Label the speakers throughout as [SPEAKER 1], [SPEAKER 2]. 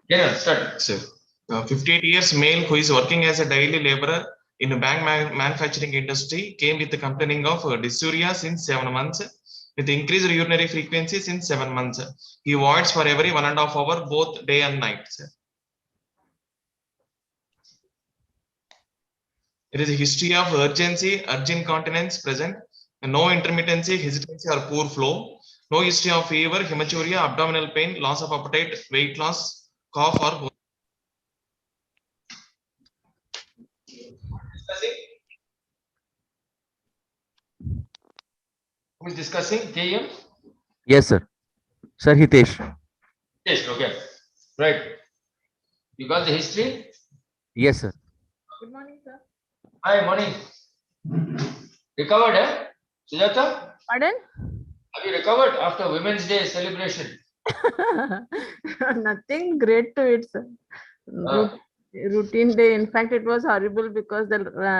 [SPEAKER 1] Yeah, start.
[SPEAKER 2] Sir, 58 years male who is working as a daily laborer in a bank manufacturing industry came with complaining of dysuria since 7 months with increased urinary frequency since 7 months. He voids for every 1.5 hour both day and night. Sir. There is a history of urgency, urgent incontinence present, and no intermittency, hesitancy, or poor flow. No history of fever, hematuria, abdominal pain, loss of appetite, weight loss, cough, or both.
[SPEAKER 1] Who is discussing? KM?
[SPEAKER 3] Yes, sir. Sir Hitesh.
[SPEAKER 1] Yes, okay. Right. You got the history?
[SPEAKER 3] Yes, sir.
[SPEAKER 4] Good morning, sir.
[SPEAKER 1] Hi, morning. Recovered, eh? Sujata?
[SPEAKER 4] Pardon?
[SPEAKER 1] Have you recovered after Women's Day celebration?
[SPEAKER 4] Nothing great to it, sir. Routine day. In fact, it was horrible because the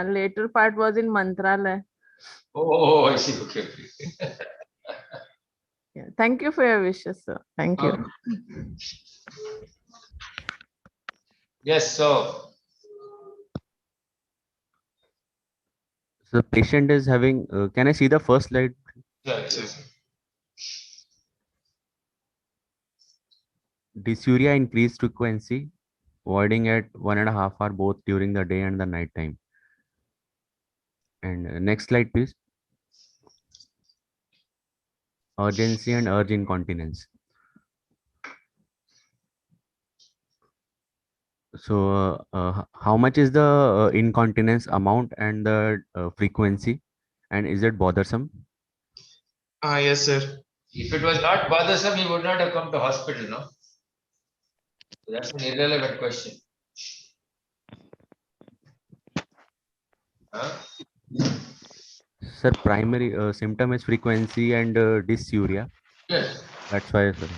[SPEAKER 4] later part was in Mantralaya.
[SPEAKER 1] Oh, I see. Okay.
[SPEAKER 4] Yeah. Thank you for your wishes, sir. Thank you.
[SPEAKER 1] Yes, so
[SPEAKER 3] The patient is having. Can I see the first slide?
[SPEAKER 1] yes.
[SPEAKER 3] Dysuria increased frequency, voiding at 1.5 hour both during the day and the night time. And next slide, please. Urgency and urge incontinence. So, how much is the incontinence amount and the frequency, and is it bothersome?
[SPEAKER 2] Yes, sir.
[SPEAKER 1] If it was not bothersome, he would not have come to hospital, no? So that's an irrelevant question. Huh?
[SPEAKER 3] Sir, primary symptom is frequency and dysuria.
[SPEAKER 1] Yes.
[SPEAKER 3] That's why, sir.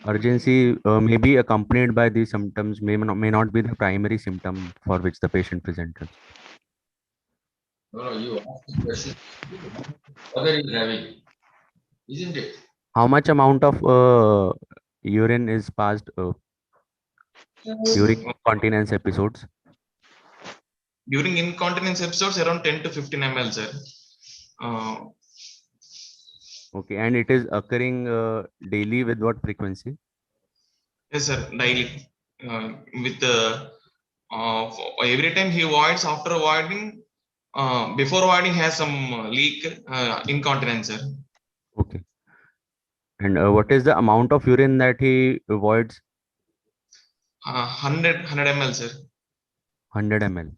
[SPEAKER 3] Urgency may be accompanied by these symptoms, may not be the primary symptom for which the patient presented.
[SPEAKER 1] No, you asked the question. Whether he's having, isn't it?
[SPEAKER 3] How much amount of urine is passed during incontinence episodes?
[SPEAKER 2] During incontinence episodes, around 10 to 15 ml, sir.
[SPEAKER 3] Okay, and it is occurring daily with what frequency?
[SPEAKER 2] Yes, sir. Daily. With every time he voids, after voiding, before voiding has some leak, incontinence, sir.
[SPEAKER 3] Okay. And what is the amount of urine that he avoids?
[SPEAKER 2] 100 ml, sir.
[SPEAKER 3] 100 ml.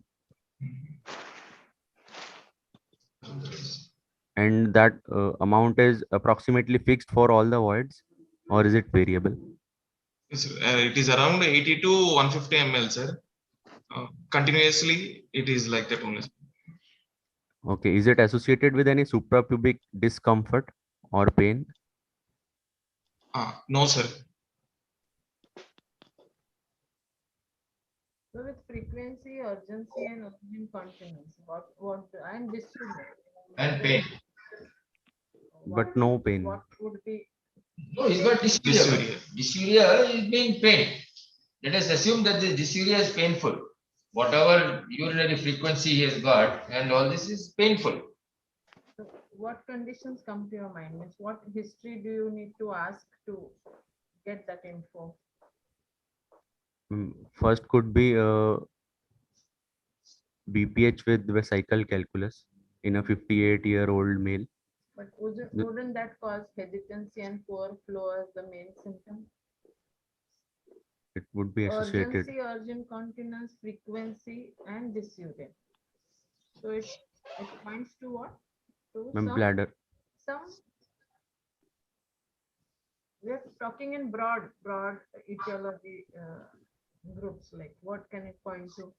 [SPEAKER 3] And that amount is approximately fixed for all the voids, or is it variable?
[SPEAKER 2] It is around 80 to 150 ml, sir. Continuously, it is like that only.
[SPEAKER 3] Okay, is it associated with any suprapubic discomfort or pain?
[SPEAKER 2] No, sir.
[SPEAKER 4] So with frequency, urgency, and urgent incontinence, what and dysuria.
[SPEAKER 1] And pain.
[SPEAKER 3] But no pain.
[SPEAKER 4] What would be?
[SPEAKER 1] No, he's got dysuria. Dysuria is being pain. Let us assume that the dysuria is painful. Whatever urinary frequency he has got, and all this is painful.
[SPEAKER 4] So what conditions come to your mind? Means what history do you need to ask to get that info?
[SPEAKER 3] First could be BPH with vesical calculus in a 58-year-old male.
[SPEAKER 4] But wouldn't that cause hesitancy and poor flow as the main symptom?
[SPEAKER 3] It would be associated.
[SPEAKER 4] Urgency, urgent incontinence, frequency, and dysuria. So it points to what? To
[SPEAKER 3] Bladder.
[SPEAKER 4] We are talking in broad etiology groups. Like what can it point to?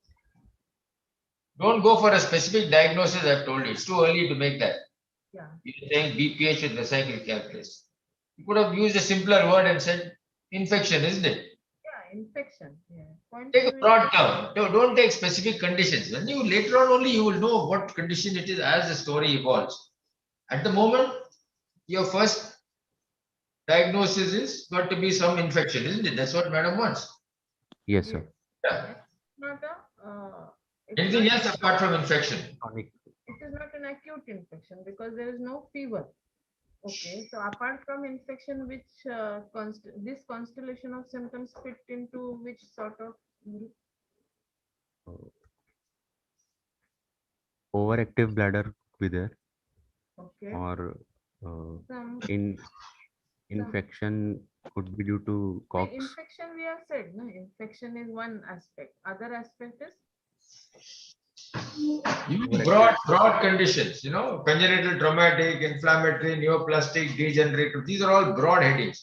[SPEAKER 1] Don't go for a specific diagnosis. I've told you, it's too early to make that.
[SPEAKER 4] Yeah.
[SPEAKER 1] You're saying BPH with vesical calculus. You could have used a simpler word and said infection, isn't it?
[SPEAKER 4] Yeah, infection. Yeah.
[SPEAKER 1] Take a broad term. No, don't take specific conditions. When you later on only you will know what condition it is as the story evolves. At the moment, your first diagnosis is got to be some infection, isn't it? That's what madam wants.
[SPEAKER 3] Yes, sir.
[SPEAKER 1] Yeah.
[SPEAKER 4] Not a, it's
[SPEAKER 1] Anything
[SPEAKER 4] not-
[SPEAKER 1] else apart from infection?
[SPEAKER 3] Chronic.
[SPEAKER 4] it is not an acute infection because there is no fever. Okay, so apart from infection, which this constellation of symptoms fit into which sort of group?
[SPEAKER 3] Overactive bladder could be there,
[SPEAKER 4] Okay,
[SPEAKER 3] or
[SPEAKER 4] some
[SPEAKER 3] infection could be due to
[SPEAKER 4] the
[SPEAKER 3] Cox.
[SPEAKER 4] infection we have said, no, infection is one aspect. Other aspect is
[SPEAKER 1] Broad conditions, congenital, traumatic, inflammatory, neoplastic, degenerative. These are all broad headings.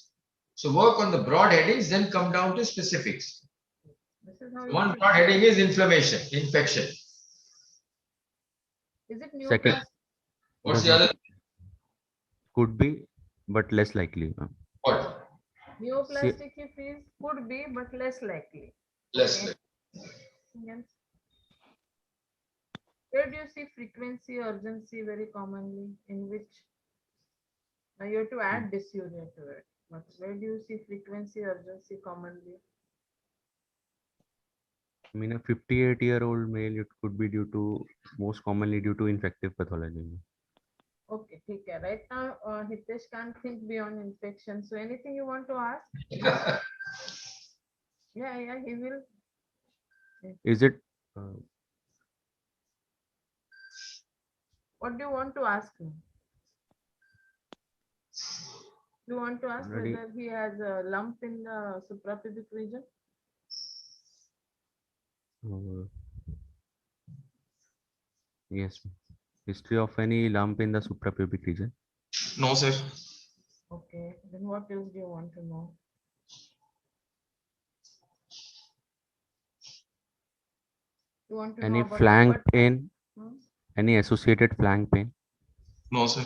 [SPEAKER 1] So work on the broad headings, then come down to specifics.
[SPEAKER 4] this is how you
[SPEAKER 1] One
[SPEAKER 4] should-
[SPEAKER 1] broad heading is inflammation, infection.
[SPEAKER 4] Is it
[SPEAKER 3] Second.
[SPEAKER 4] neoplastic?
[SPEAKER 1] What's
[SPEAKER 3] Does
[SPEAKER 1] the
[SPEAKER 3] not-
[SPEAKER 1] other?
[SPEAKER 3] Could be, but less likely.
[SPEAKER 1] What?
[SPEAKER 4] Neoplastic if is could be but less likely.
[SPEAKER 1] Less.
[SPEAKER 4] Okay. Yes. Where do you see frequency, urgency very commonly? In which now you have to add dysuria to it. But where do you see frequency, urgency commonly?
[SPEAKER 3] I mean, a 58-year-old male, it could be most commonly due to infective pathology.
[SPEAKER 4] Okay, okay. Right now, Hitesh can't think beyond infection. So anything you want to ask? Yeah, he will.
[SPEAKER 3] Is it
[SPEAKER 4] What do you want to ask him? You want to ask
[SPEAKER 3] Already-
[SPEAKER 4] whether he has a lump in the suprapubic region?
[SPEAKER 3] uh, yes, history of any lump in the suprapubic region?
[SPEAKER 2] No, sir.
[SPEAKER 4] Okay, then what else do you want to know? You want to know
[SPEAKER 3] Any
[SPEAKER 4] about
[SPEAKER 3] flank
[SPEAKER 4] what-
[SPEAKER 3] pain?
[SPEAKER 4] Hmm?
[SPEAKER 3] Any associated flank pain?
[SPEAKER 2] No, sir.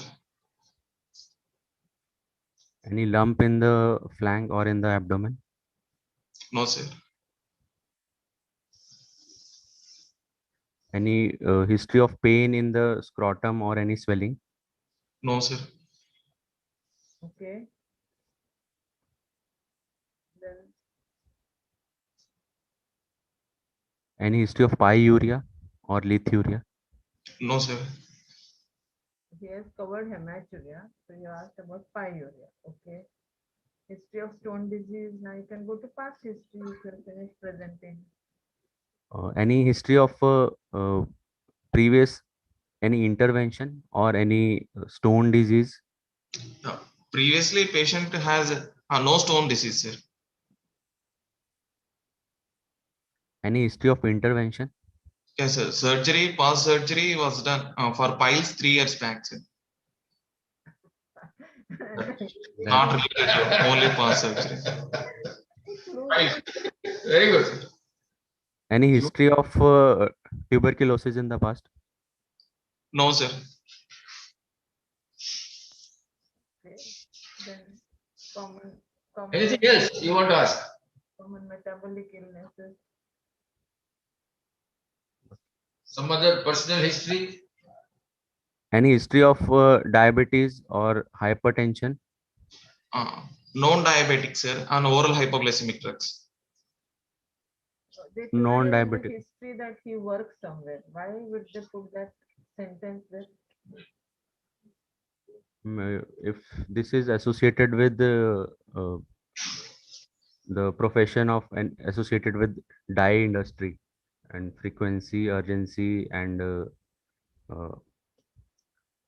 [SPEAKER 3] Any lump in the flank or in the abdomen?
[SPEAKER 2] No, sir.
[SPEAKER 3] Any history of pain in the scrotum or any swelling?
[SPEAKER 2] No, sir.
[SPEAKER 4] Okay. Then
[SPEAKER 3] Any history of pyuria or lithuria?
[SPEAKER 2] No, sir.
[SPEAKER 4] he has covered hematuria. So you asked about pyuria. Okay. History of stone disease. Now you can go to past history. You can finish presenting.
[SPEAKER 3] Any history of previous any intervention or any stone disease?
[SPEAKER 2] Previously, patient has no stone disease, sir.
[SPEAKER 3] Any history of intervention?
[SPEAKER 2] Yes, sir. Past surgery was done for piles 3 years back, sir. Not related to only past surgery.
[SPEAKER 1] Right. Very good.
[SPEAKER 3] Any history of tuberculosis in the past?
[SPEAKER 2] No, sir.
[SPEAKER 4] Okay. Then common
[SPEAKER 1] Anything else you want to ask?
[SPEAKER 4] common metabolic illnesses.
[SPEAKER 1] Some other personal history?
[SPEAKER 3] Any history of diabetes or hypertension?
[SPEAKER 2] Non-diabetic, sir, and oral hypoglycemic drugs.
[SPEAKER 4] They told you in the
[SPEAKER 3] Non-diabetic.
[SPEAKER 4] history that he works somewhere. Why would they put that sentence there?
[SPEAKER 3] If this is associated with the profession of and associated with dye industry and frequency, urgency, and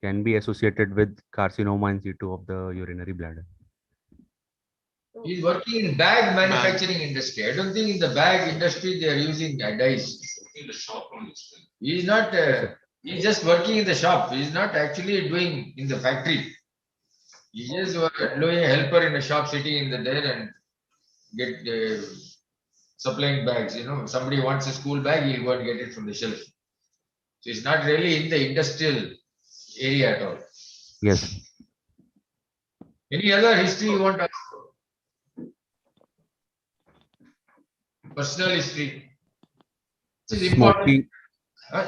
[SPEAKER 3] can be associated with carcinoma in situ of the urinary bladder.
[SPEAKER 4] So
[SPEAKER 1] He's working in bag manufacturing industry. I don't think in the bag industry they are using dyes.
[SPEAKER 2] In the shop only.
[SPEAKER 1] He's not, he's just working in the shop. He's not actually doing in the factory. He's just doing a helper in a shop, sitting in the there and get supplying bags. Somebody wants a school bag, he'll go and get it from the shelf. So it's not really in the industrial area at all.
[SPEAKER 3] Yes.
[SPEAKER 1] Any other history you want to ask? Personal history. This is important.
[SPEAKER 3] Smoking,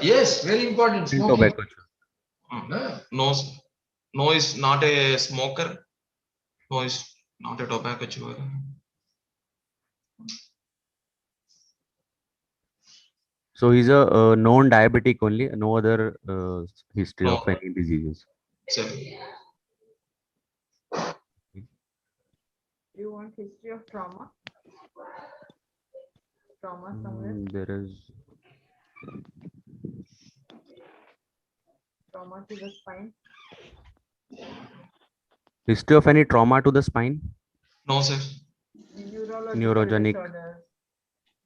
[SPEAKER 1] Yes, very important.
[SPEAKER 3] and
[SPEAKER 1] Smoking.
[SPEAKER 3] tobacco.
[SPEAKER 1] No.
[SPEAKER 2] No, sir. No is not a smoker. No is Not a tobacco chewer.
[SPEAKER 3] So he's a known diabetic only, no other history
[SPEAKER 2] No.
[SPEAKER 3] of any diseases.
[SPEAKER 2] Sir.
[SPEAKER 4] You want history of trauma? Trauma somewhere?
[SPEAKER 3] There is
[SPEAKER 4] Trauma to the spine?
[SPEAKER 3] history of any trauma to the spine.
[SPEAKER 2] No, sir.
[SPEAKER 4] Neurological
[SPEAKER 3] Neurogenic.
[SPEAKER 4] disorders.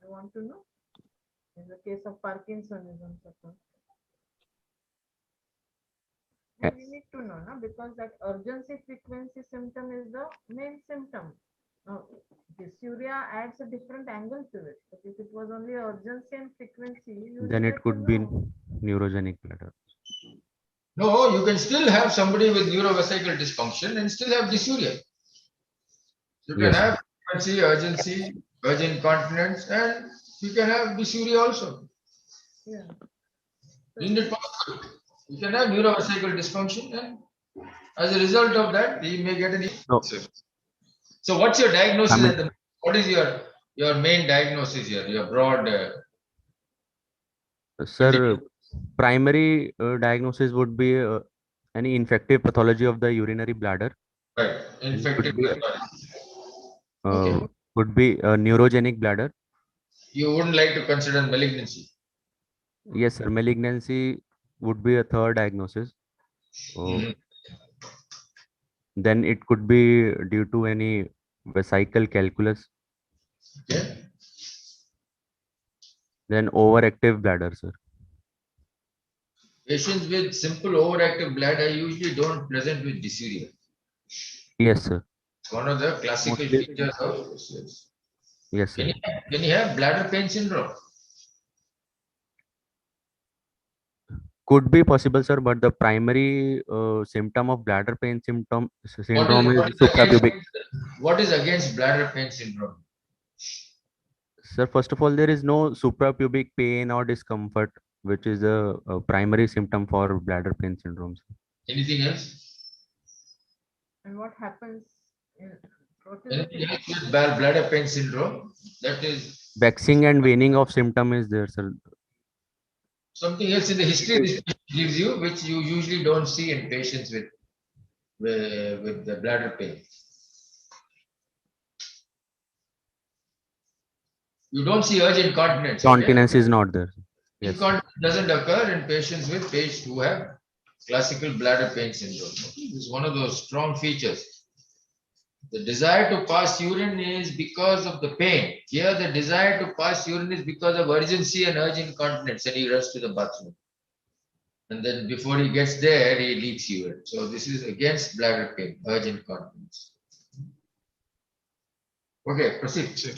[SPEAKER 4] You want to know? In the case of Parkinsonism, suppose.
[SPEAKER 3] Yeah.
[SPEAKER 4] We need to know, no? Because that urgency frequency symptom is the main symptom. Now, dysuria adds a different angle to it. But if it was only urgency and frequency, you
[SPEAKER 3] Then
[SPEAKER 4] needed
[SPEAKER 3] it could
[SPEAKER 4] to
[SPEAKER 3] be
[SPEAKER 4] know.
[SPEAKER 3] neurogenic bladder.
[SPEAKER 1] No, you can still have somebody with neurovesical dysfunction and still have dysuria. You can
[SPEAKER 3] Yes.
[SPEAKER 1] have frequency, urgency, urgent incontinence, and you can have dysuria also.
[SPEAKER 4] Yeah.
[SPEAKER 1] Isn't it possible? You can have neurovesical dysfunction, and as a result of that, he may get an.
[SPEAKER 3] No.
[SPEAKER 2] Sir.
[SPEAKER 1] So, what's your diagnosis?
[SPEAKER 3] I mean-
[SPEAKER 1] at the, what is your main diagnosis here? Your broad.
[SPEAKER 3] Sir, primary diagnosis would be any infective pathology of the urinary bladder.
[SPEAKER 1] Right, infected.
[SPEAKER 3] be-
[SPEAKER 1] Okay.
[SPEAKER 3] Would be a neurogenic bladder.
[SPEAKER 1] You wouldn't like to consider malignancy.
[SPEAKER 3] Yes, sir. Malignancy would be a third diagnosis.
[SPEAKER 1] Mhm.
[SPEAKER 3] Then it could be due to any vesical calculus.
[SPEAKER 1] Okay.
[SPEAKER 3] Then overactive bladder, sir.
[SPEAKER 1] Patients with simple overactive bladder usually don't present with dysuria.
[SPEAKER 3] Yes, sir.
[SPEAKER 1] It's one of the classical
[SPEAKER 3] Mostly-
[SPEAKER 1] features of dysuria.
[SPEAKER 3] Yes, sir.
[SPEAKER 1] Can you have bladder pain syndrome?
[SPEAKER 3] Could be possible, sir, but the primary symptom of bladder pain syndrome is suprapubic.
[SPEAKER 1] What is against bladder pain syndrome?
[SPEAKER 3] Sir, first of all, there is no suprapubic pain or discomfort, which is a primary symptom for bladder pain syndrome. Sir.
[SPEAKER 1] Anything else?
[SPEAKER 4] And what happens in what is
[SPEAKER 1] Anything
[SPEAKER 4] it?
[SPEAKER 1] else with bladder pain syndrome? That is
[SPEAKER 3] Waxing and waning of symptom is there, sir.
[SPEAKER 1] something else in the history this gives you, which you usually don't see in patients with the bladder pain. You don't see urgent incontinence. okay?
[SPEAKER 3] Continence is not there. Yes.
[SPEAKER 1] Incontinence doesn't occur in patients with patients who have classical bladder pain syndrome. Okay? This is one of those strong features. The desire to pass urine is because of the pain. Here, the desire to pass urine is because of urgency and urgent incontinence, and he runs to the bathroom. And then before he gets there, he leaks urine. So this is against bladder pain, urgent incontinence. Okay, proceed.
[SPEAKER 2] Sir.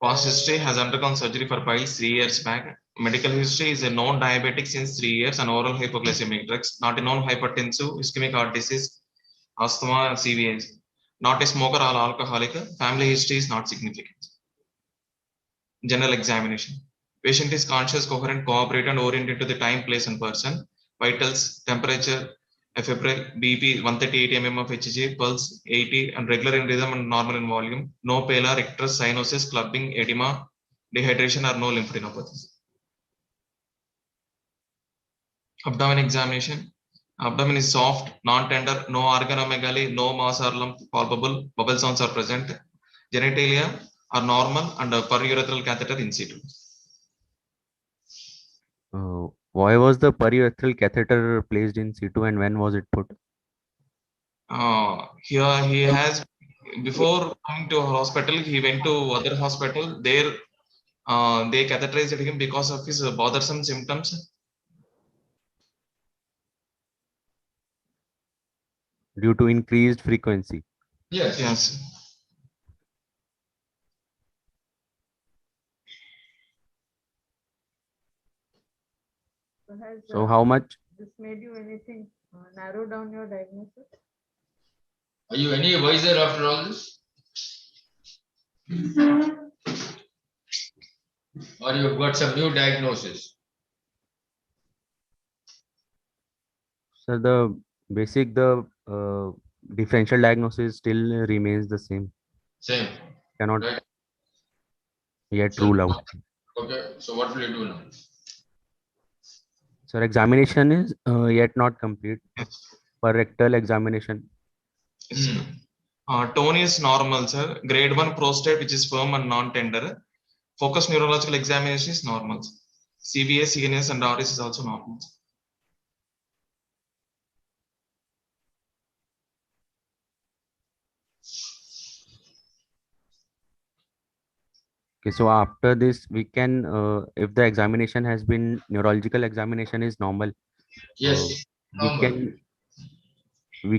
[SPEAKER 2] Past history has undergone surgery for piles 3 years back. Medical history is a known diabetic since 3 years and oral hypoglycemic drugs, not a known hypertensive, ischemic heart disease, asthma, CVS. Not a smoker or alcoholic. Family history is not significant. General examination. Patient is conscious, coherent, cooperative, and oriented to the time, place, and person. Vitals, temperature, febrile, BP 138 mm of Hg, pulse 80, and regular in rhythm and normal in volume. No pallor, icterus, cyanosis, clubbing, edema, dehydration, or no lymphadenopathy. Abdomen examination. Abdomen is soft, non-tender, no organomegaly, no mass or lump palpable, bubble sounds are present. Genitalia are normal and a periurethral catheter in situ.
[SPEAKER 3] Why was the periurethral catheter placed in situ and when was it put?
[SPEAKER 2] Here he has, before coming to a hospital, he went to other hospital. There, they catheterized him because of his bothersome symptoms.
[SPEAKER 3] Due to increased frequency.
[SPEAKER 1] Yes.
[SPEAKER 2] Yes.
[SPEAKER 4] So has
[SPEAKER 3] So how much?
[SPEAKER 4] this made you anything narrow down your diagnosis?
[SPEAKER 1] Are you any wiser after all this? Or you've got some new diagnosis?
[SPEAKER 3] So the basic differential diagnosis still remains the same.
[SPEAKER 1] Same.
[SPEAKER 3] Cannot
[SPEAKER 1] Right.
[SPEAKER 3] yet
[SPEAKER 1] So,
[SPEAKER 3] rule out.
[SPEAKER 1] okay, so what will you do now?
[SPEAKER 3] Sir, examination is yet not complete. For rectal examination,
[SPEAKER 2] Tone is normal, sir. Grade 1 prostate, which is firm and non-tender. Focus neurological examination is normal. CVS, CNS, and RS is also normal.
[SPEAKER 3] okay, so after this, we can, if the examination has been, neurological examination is normal,
[SPEAKER 1] Yes,
[SPEAKER 3] we
[SPEAKER 1] normal.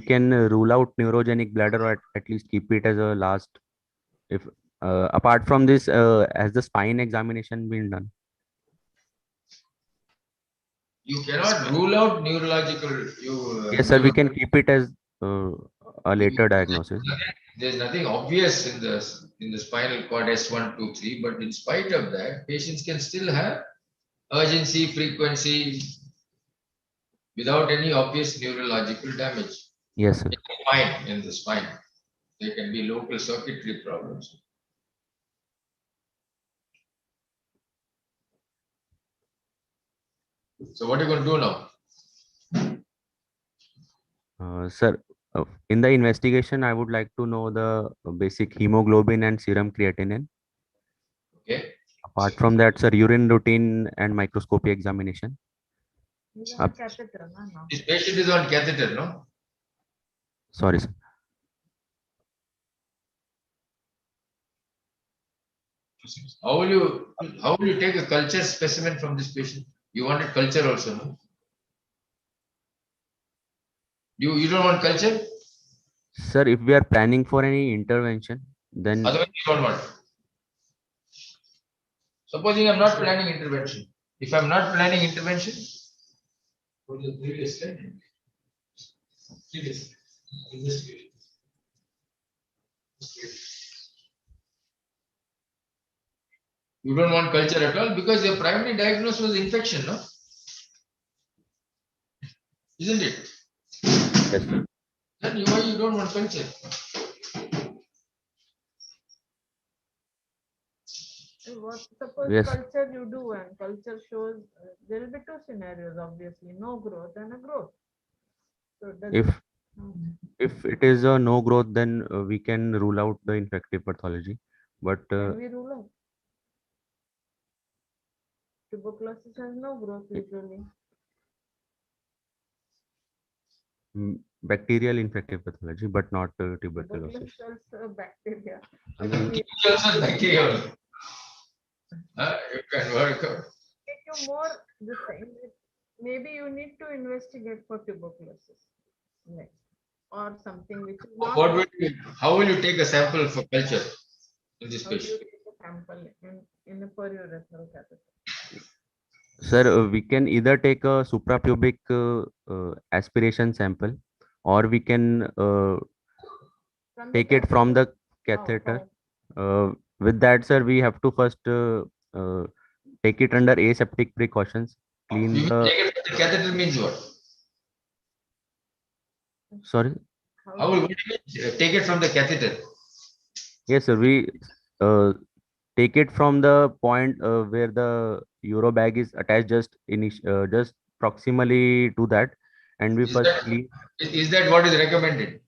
[SPEAKER 3] can rule out neurogenic bladder, or at least keep it as a last. If apart from this, has the spine examination been done?
[SPEAKER 1] You cannot rule out neurological.
[SPEAKER 3] Yes, sir. We can keep it as a later diagnosis.
[SPEAKER 1] There's nothing obvious in the spinal cord S1, 2, 3, but in spite of that, patients can still have urgency, frequency, without any obvious neurological damage.
[SPEAKER 3] Yes, sir.
[SPEAKER 1] In the spine. There can be local circuitry problems. So what are you going to do now?
[SPEAKER 3] Sir, in the investigation, I would like to know the basic hemoglobin and serum creatinine.
[SPEAKER 1] Okay.
[SPEAKER 3] Apart from that, sir, urine routine and microscopy examination.
[SPEAKER 4] He's on a catheter, no?
[SPEAKER 1] This patient is on catheter, no?
[SPEAKER 3] Sorry, sir.
[SPEAKER 1] How will you take a culture specimen from this patient? You wanted culture also, no? You don't want culture?
[SPEAKER 3] Sir, if we are planning for any intervention, then
[SPEAKER 1] Otherwise you don't want. Supposing I'm not planning intervention. If I'm not planning intervention, what is the previous slide? Previous investigation. You don't want culture at all because your primary diagnosis was infection, no? Isn't it?
[SPEAKER 3] yes, sir.
[SPEAKER 1] Then why you don't want culture?
[SPEAKER 4] Suppose
[SPEAKER 3] Yes.
[SPEAKER 4] culture you do and culture shows there will be two scenarios, obviously, no growth and a growth. So does
[SPEAKER 3] If
[SPEAKER 4] it-
[SPEAKER 3] if it is a no growth, then we can rule out the infective pathology. But
[SPEAKER 4] can we rule out? Tuberculosis has no growth usually.
[SPEAKER 3] bacterial infective pathology, but not tuberculosis.
[SPEAKER 4] Tuberculosis is also a bacteria.
[SPEAKER 3] I mean,
[SPEAKER 1] It's also bacterial. You can work out.
[SPEAKER 4] Make you more the same. Maybe you need to investigate for tuberculosis next, or something which is not.
[SPEAKER 1] How will you take a sample for culture in this
[SPEAKER 4] How do you
[SPEAKER 1] patient?
[SPEAKER 4] take a sample in a periurethral catheter?
[SPEAKER 3] sir, we can either take a suprapubic aspiration sample, or we can
[SPEAKER 4] From the
[SPEAKER 3] take it from the
[SPEAKER 4] catheter.
[SPEAKER 3] catheter.
[SPEAKER 4] How?
[SPEAKER 3] With that, sir, we have to first take it under aseptic precautions. Clean
[SPEAKER 1] You
[SPEAKER 3] the.
[SPEAKER 1] take it from the catheter means what?
[SPEAKER 3] Sorry.
[SPEAKER 1] How will you take it from the catheter?
[SPEAKER 3] Yes, sir. We take it from the point where the Euro bag is attached, just proximally to that, and we
[SPEAKER 1] Is
[SPEAKER 3] first
[SPEAKER 1] that-
[SPEAKER 3] clean.
[SPEAKER 1] Is that what is recommended?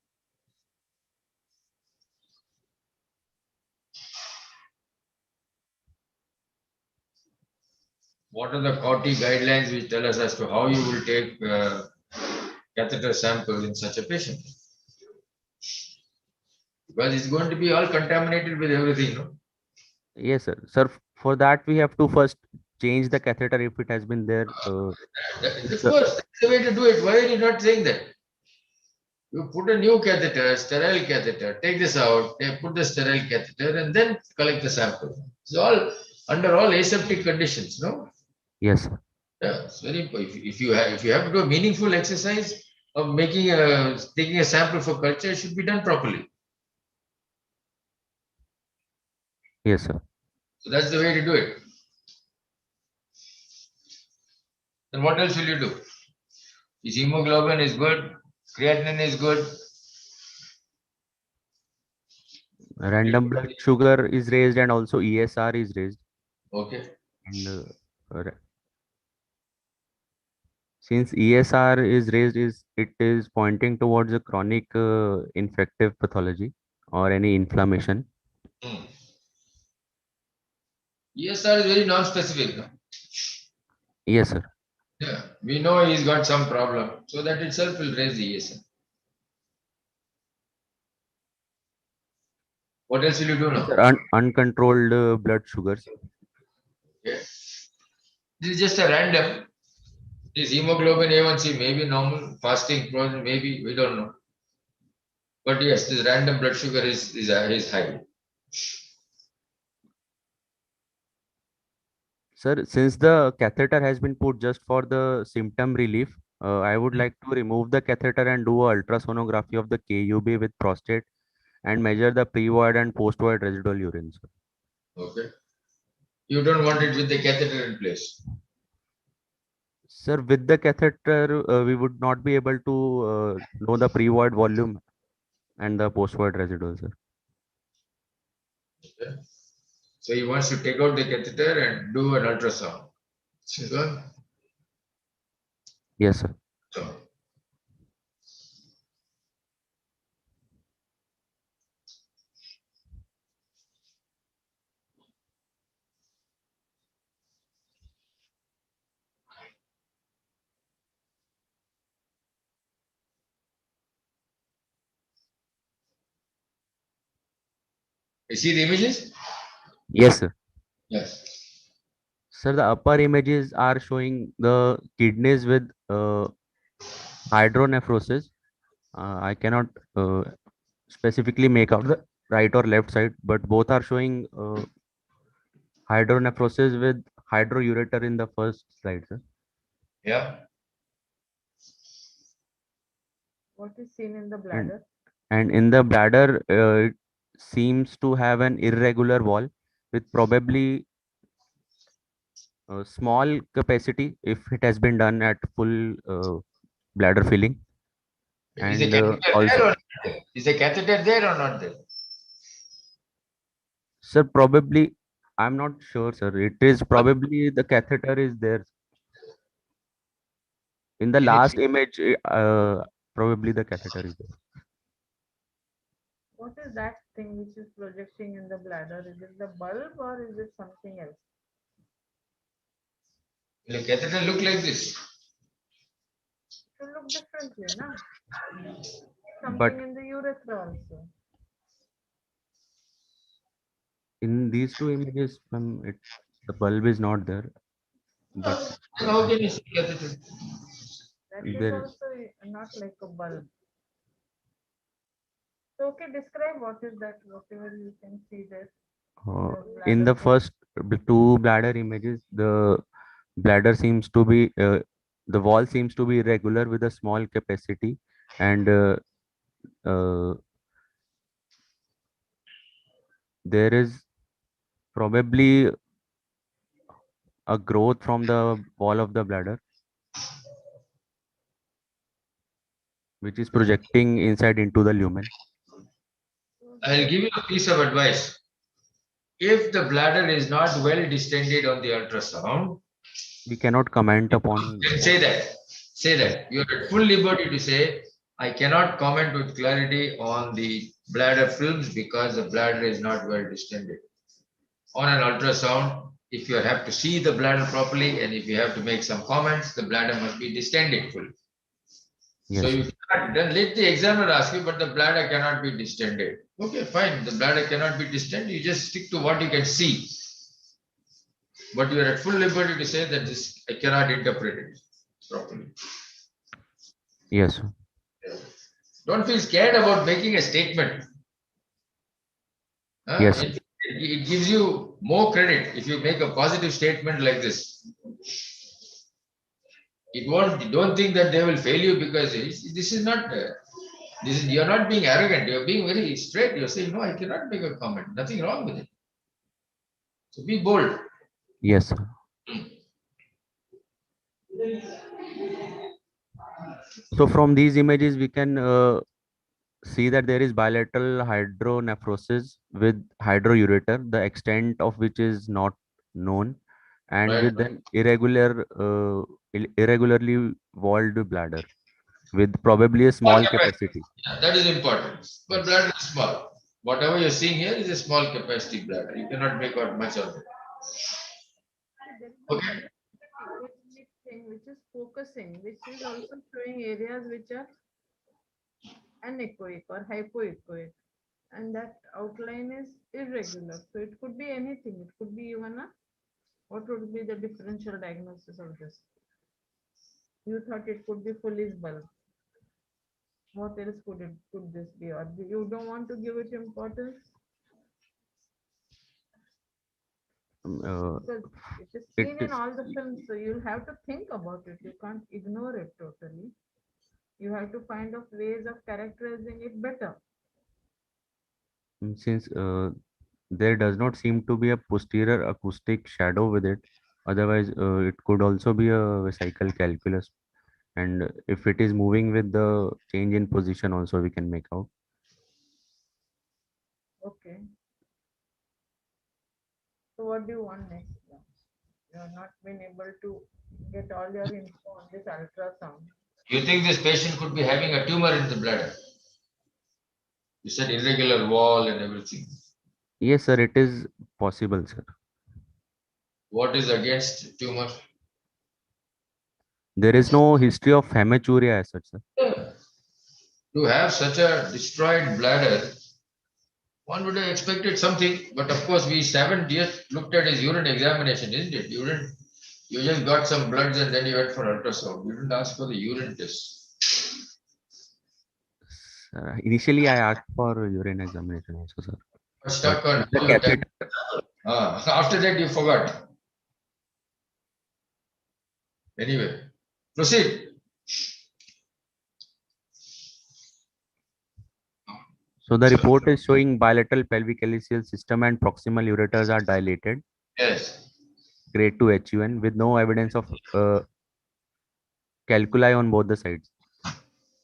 [SPEAKER 1] What are the COTI guidelines which tell us as to how you will take catheter sample in such a patient? Because it's going to be all contaminated with everything, no?
[SPEAKER 3] Yes, sir. Sir, for that we have to first change the catheter if it has been there.
[SPEAKER 1] Of course, that's the way to do it. Why are you not saying that? You put a new catheter, sterile catheter, take this out, put the sterile catheter, and then collect the sample. It's all under all aseptic conditions, no?
[SPEAKER 3] Yes, sir.
[SPEAKER 1] Yeah, it's very important. If you have to do a meaningful exercise of taking a sample for culture, it should be done properly.
[SPEAKER 3] Yes, sir.
[SPEAKER 1] So that's the way to do it. Then what else will you do? His hemoglobin is good, creatinine is good,
[SPEAKER 3] Random blood sugar is raised and also ESR is raised.
[SPEAKER 1] Okay.
[SPEAKER 3] And since ESR is raised, it is pointing towards a chronic infective pathology or any inflammation.
[SPEAKER 1] Hmm. ESR is very non-specific. No?
[SPEAKER 3] Yes, sir.
[SPEAKER 1] Yeah, we know he's got some problem, so that itself will raise the ESR. What else will you do now?
[SPEAKER 3] Sir, uncontrolled blood sugars.
[SPEAKER 1] Okay. This is just a random. This hemoglobin A1C may be normal, fasting frozen, maybe, we don't know. But yes, this random blood sugar is high.
[SPEAKER 3] Sir, since the catheter has been put just for the symptom relief, I would like to remove the catheter and do a ultrasonography of the KUB with prostate and measure the pre-void and post-void residual urine, sir.
[SPEAKER 1] Okay. You don't want it with the catheter in place.
[SPEAKER 3] Sir, with the catheter, we would not be able to know the pre-void volume and the post-void residual, sir.
[SPEAKER 1] Okay. So he wants to take out the catheter and do an ultrasound. So,
[SPEAKER 3] Yes, sir.
[SPEAKER 1] so you see the images?
[SPEAKER 3] Yes, sir.
[SPEAKER 1] Yes.
[SPEAKER 3] Sir, the upper images are showing the kidneys with hydronephrosis. I cannot specifically make out the right or left side, but both are showing hydronephrosis with hydroureter in the first slide, sir.
[SPEAKER 1] Yeah.
[SPEAKER 4] What is seen in the bladder?
[SPEAKER 3] And in the bladder, it seems to have an irregular wall with probably a small capacity if it has been done at full bladder filling.
[SPEAKER 1] Is the
[SPEAKER 3] And
[SPEAKER 1] catheter there
[SPEAKER 3] also,
[SPEAKER 1] or not there? Is the catheter there or not there?
[SPEAKER 3] sir, probably, I'm not sure, sir. It is probably the catheter is there. In the
[SPEAKER 1] Can you
[SPEAKER 3] last
[SPEAKER 1] see?
[SPEAKER 3] image, probably the catheter is there.
[SPEAKER 4] What is that thing which is projecting in the bladder? Is it the bulb or is it something else?
[SPEAKER 1] Will the catheter look like this?
[SPEAKER 4] It will look differently, no?
[SPEAKER 3] But
[SPEAKER 4] Something in the urethra also.
[SPEAKER 3] in these two images, the bulb is not there. But
[SPEAKER 1] Then how can you see catheter?
[SPEAKER 4] That is
[SPEAKER 3] there is
[SPEAKER 4] also not like a bulb. So, okay, describe what is that, whatever you can see there.
[SPEAKER 3] uh,
[SPEAKER 4] The
[SPEAKER 3] in the
[SPEAKER 4] bladder
[SPEAKER 3] first two bladder images, the bladder seems to be the wall seems to be irregular with a small capacity, and uh, there is probably a growth from the wall of the bladder, which is projecting inside into the lumen.
[SPEAKER 1] I'll give you a piece of advice. If the bladder is not well distended on the ultrasound,
[SPEAKER 3] We cannot comment upon.
[SPEAKER 1] then say that. Say that. You are at full liberty to say, I cannot comment with clarity on the bladder films because the bladder is not well distended. On an ultrasound, if you have to see the bladder properly and if you have to make some comments, the bladder must be distended fully. So
[SPEAKER 3] Yes,
[SPEAKER 1] you
[SPEAKER 3] sir.
[SPEAKER 1] cannot, then let the examiner ask you, but the bladder cannot be distended. Okay, fine. The bladder cannot be distended. You just stick to what you can see. But you are at full liberty to say that this I cannot interpret it properly.
[SPEAKER 3] Yes, sir.
[SPEAKER 1] Don't feel scared about making a statement.
[SPEAKER 3] Yes, sir.
[SPEAKER 1] It gives you more credit if you make a positive statement like this. It won't. Don't think that they will fail you because this is not. This is you're not being arrogant. You're being very straight. You're saying no, I cannot make a comment. Nothing wrong with it. So be bold.
[SPEAKER 3] Yes, sir. So from these images, we can see that there is bilateral hydronephrosis with hydroureter, the extent of which is not known, and
[SPEAKER 1] Right.
[SPEAKER 3] with an irregularly walled bladder with probably a
[SPEAKER 1] Small
[SPEAKER 3] small
[SPEAKER 1] capacity.
[SPEAKER 3] capacity.
[SPEAKER 1] Yeah, that is important. But bladder is small. Whatever you're seeing here is a small capacity bladder. You cannot make out much of it.
[SPEAKER 4] There is
[SPEAKER 1] Okay.
[SPEAKER 4] another ecogenic thing which is focusing, which is also showing areas which are anechoic or hypoechoic, and that outline is irregular. So it could be anything. It could be even a, what would be the differential diagnosis of this? You thought it could be Fully's bulb. What else could this be? Or you don't want to give it importance because it is
[SPEAKER 3] It
[SPEAKER 4] seen in
[SPEAKER 3] is
[SPEAKER 4] all the films, so you'll have to think about it. You can't ignore it totally. You have to find of ways of characterizing it better.
[SPEAKER 3] since there does not seem to be a posterior acoustic shadow with it. Otherwise, it could also be a vesicle calculus. And if it is moving with the change in position, also we can make out.
[SPEAKER 4] Okay. So what do you want next now? You have not been able to get all your info on this ultrasound.
[SPEAKER 1] You think this patient could be having a tumor in the bladder? You said irregular wall and everything.
[SPEAKER 3] Yes, sir, it is possible, sir.
[SPEAKER 1] What is against tumor?
[SPEAKER 3] There is no history of hematuria as such, sir.
[SPEAKER 1] Yeah. To have such a destroyed bladder, one would have expected something, but of course we haven't yet looked at his urine examination, isn't it? You just got some bloods and then you went for ultrasound. You didn't ask for the urine test.
[SPEAKER 3] Initially, I asked for urine examination also, sir.
[SPEAKER 1] But stuck on
[SPEAKER 3] With the
[SPEAKER 1] all the time.
[SPEAKER 3] catheter,
[SPEAKER 1] After that you forgot. Anyway, proceed.
[SPEAKER 3] so the report is showing bilateral pelvic ileal system and proximal ureters are dilated,
[SPEAKER 1] Yes.
[SPEAKER 3] grade 2 HUN, with no evidence of calculi on both the sides.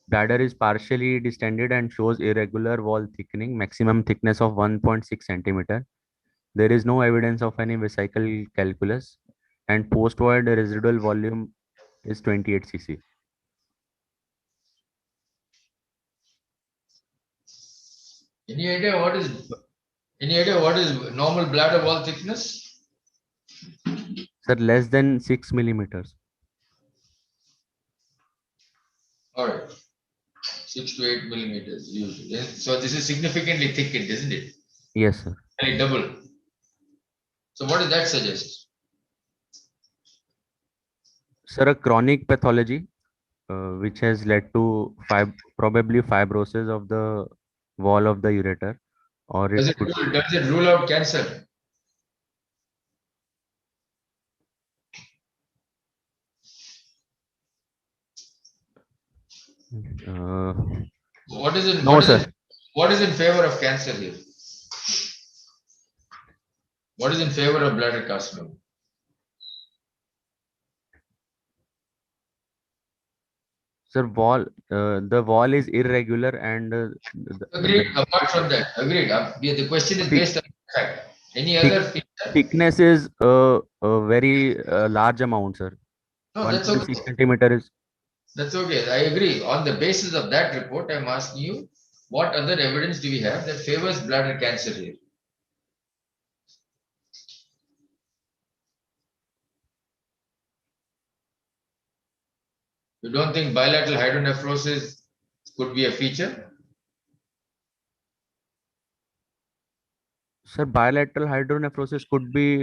[SPEAKER 3] Bladder is partially distended and shows irregular wall thickening, maximum thickness of 1.6 centimeter. There is no evidence of any vesical calculus, and post-void residual volume is 28 cc.
[SPEAKER 1] Any idea what is normal bladder wall thickness?
[SPEAKER 3] Sir, less than 6 millimeters.
[SPEAKER 1] All right. 6 to 8 millimeters usually. So this is significantly thickened, isn't it?
[SPEAKER 3] Yes, sir.
[SPEAKER 1] Nearly double. So what does that suggest?
[SPEAKER 3] Sir, a chronic pathology which has led to probably fibrosis of the wall of the ureter, or
[SPEAKER 1] Does
[SPEAKER 3] it
[SPEAKER 1] it
[SPEAKER 3] could
[SPEAKER 1] rule out cancer?
[SPEAKER 3] uh,
[SPEAKER 1] What is it?
[SPEAKER 3] no, sir.
[SPEAKER 1] What is in favor of cancer here? What is in favor of bladder carcinoma?
[SPEAKER 3] Sir, the wall is irregular and
[SPEAKER 1] Agreed. Apart from that, agreed. The question is
[SPEAKER 3] thick,
[SPEAKER 1] based on fact. Any
[SPEAKER 3] thick,
[SPEAKER 1] other feature?
[SPEAKER 3] thickness is a very large amount, sir.
[SPEAKER 1] No, that's
[SPEAKER 3] 1.6
[SPEAKER 1] okay.
[SPEAKER 3] centimeter is.
[SPEAKER 1] That's okay. I agree. On the basis of that report, I'm asking you, what other evidence do we have that favors bladder cancer here? You don't think bilateral hydronephrosis could be a feature?
[SPEAKER 3] Sir, bilateral hydronephrosis could be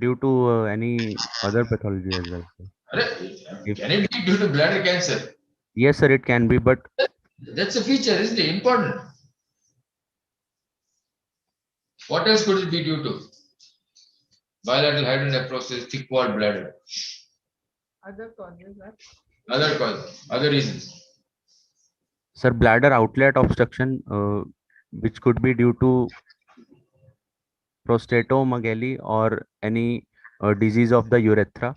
[SPEAKER 3] due to any other pathology as well, sir. If
[SPEAKER 1] Can it be due to bladder cancer?
[SPEAKER 3] yes, sir, it can be, but
[SPEAKER 1] That's a feature, isn't it? Important. What else could it be due to? Bilateral hydronephrosis, thick wall bladder.
[SPEAKER 4] Other causes are
[SPEAKER 1] Other cause, other reasons.
[SPEAKER 3] sir, bladder outlet obstruction, which could be due to prostatomegaly or any disease of the urethra,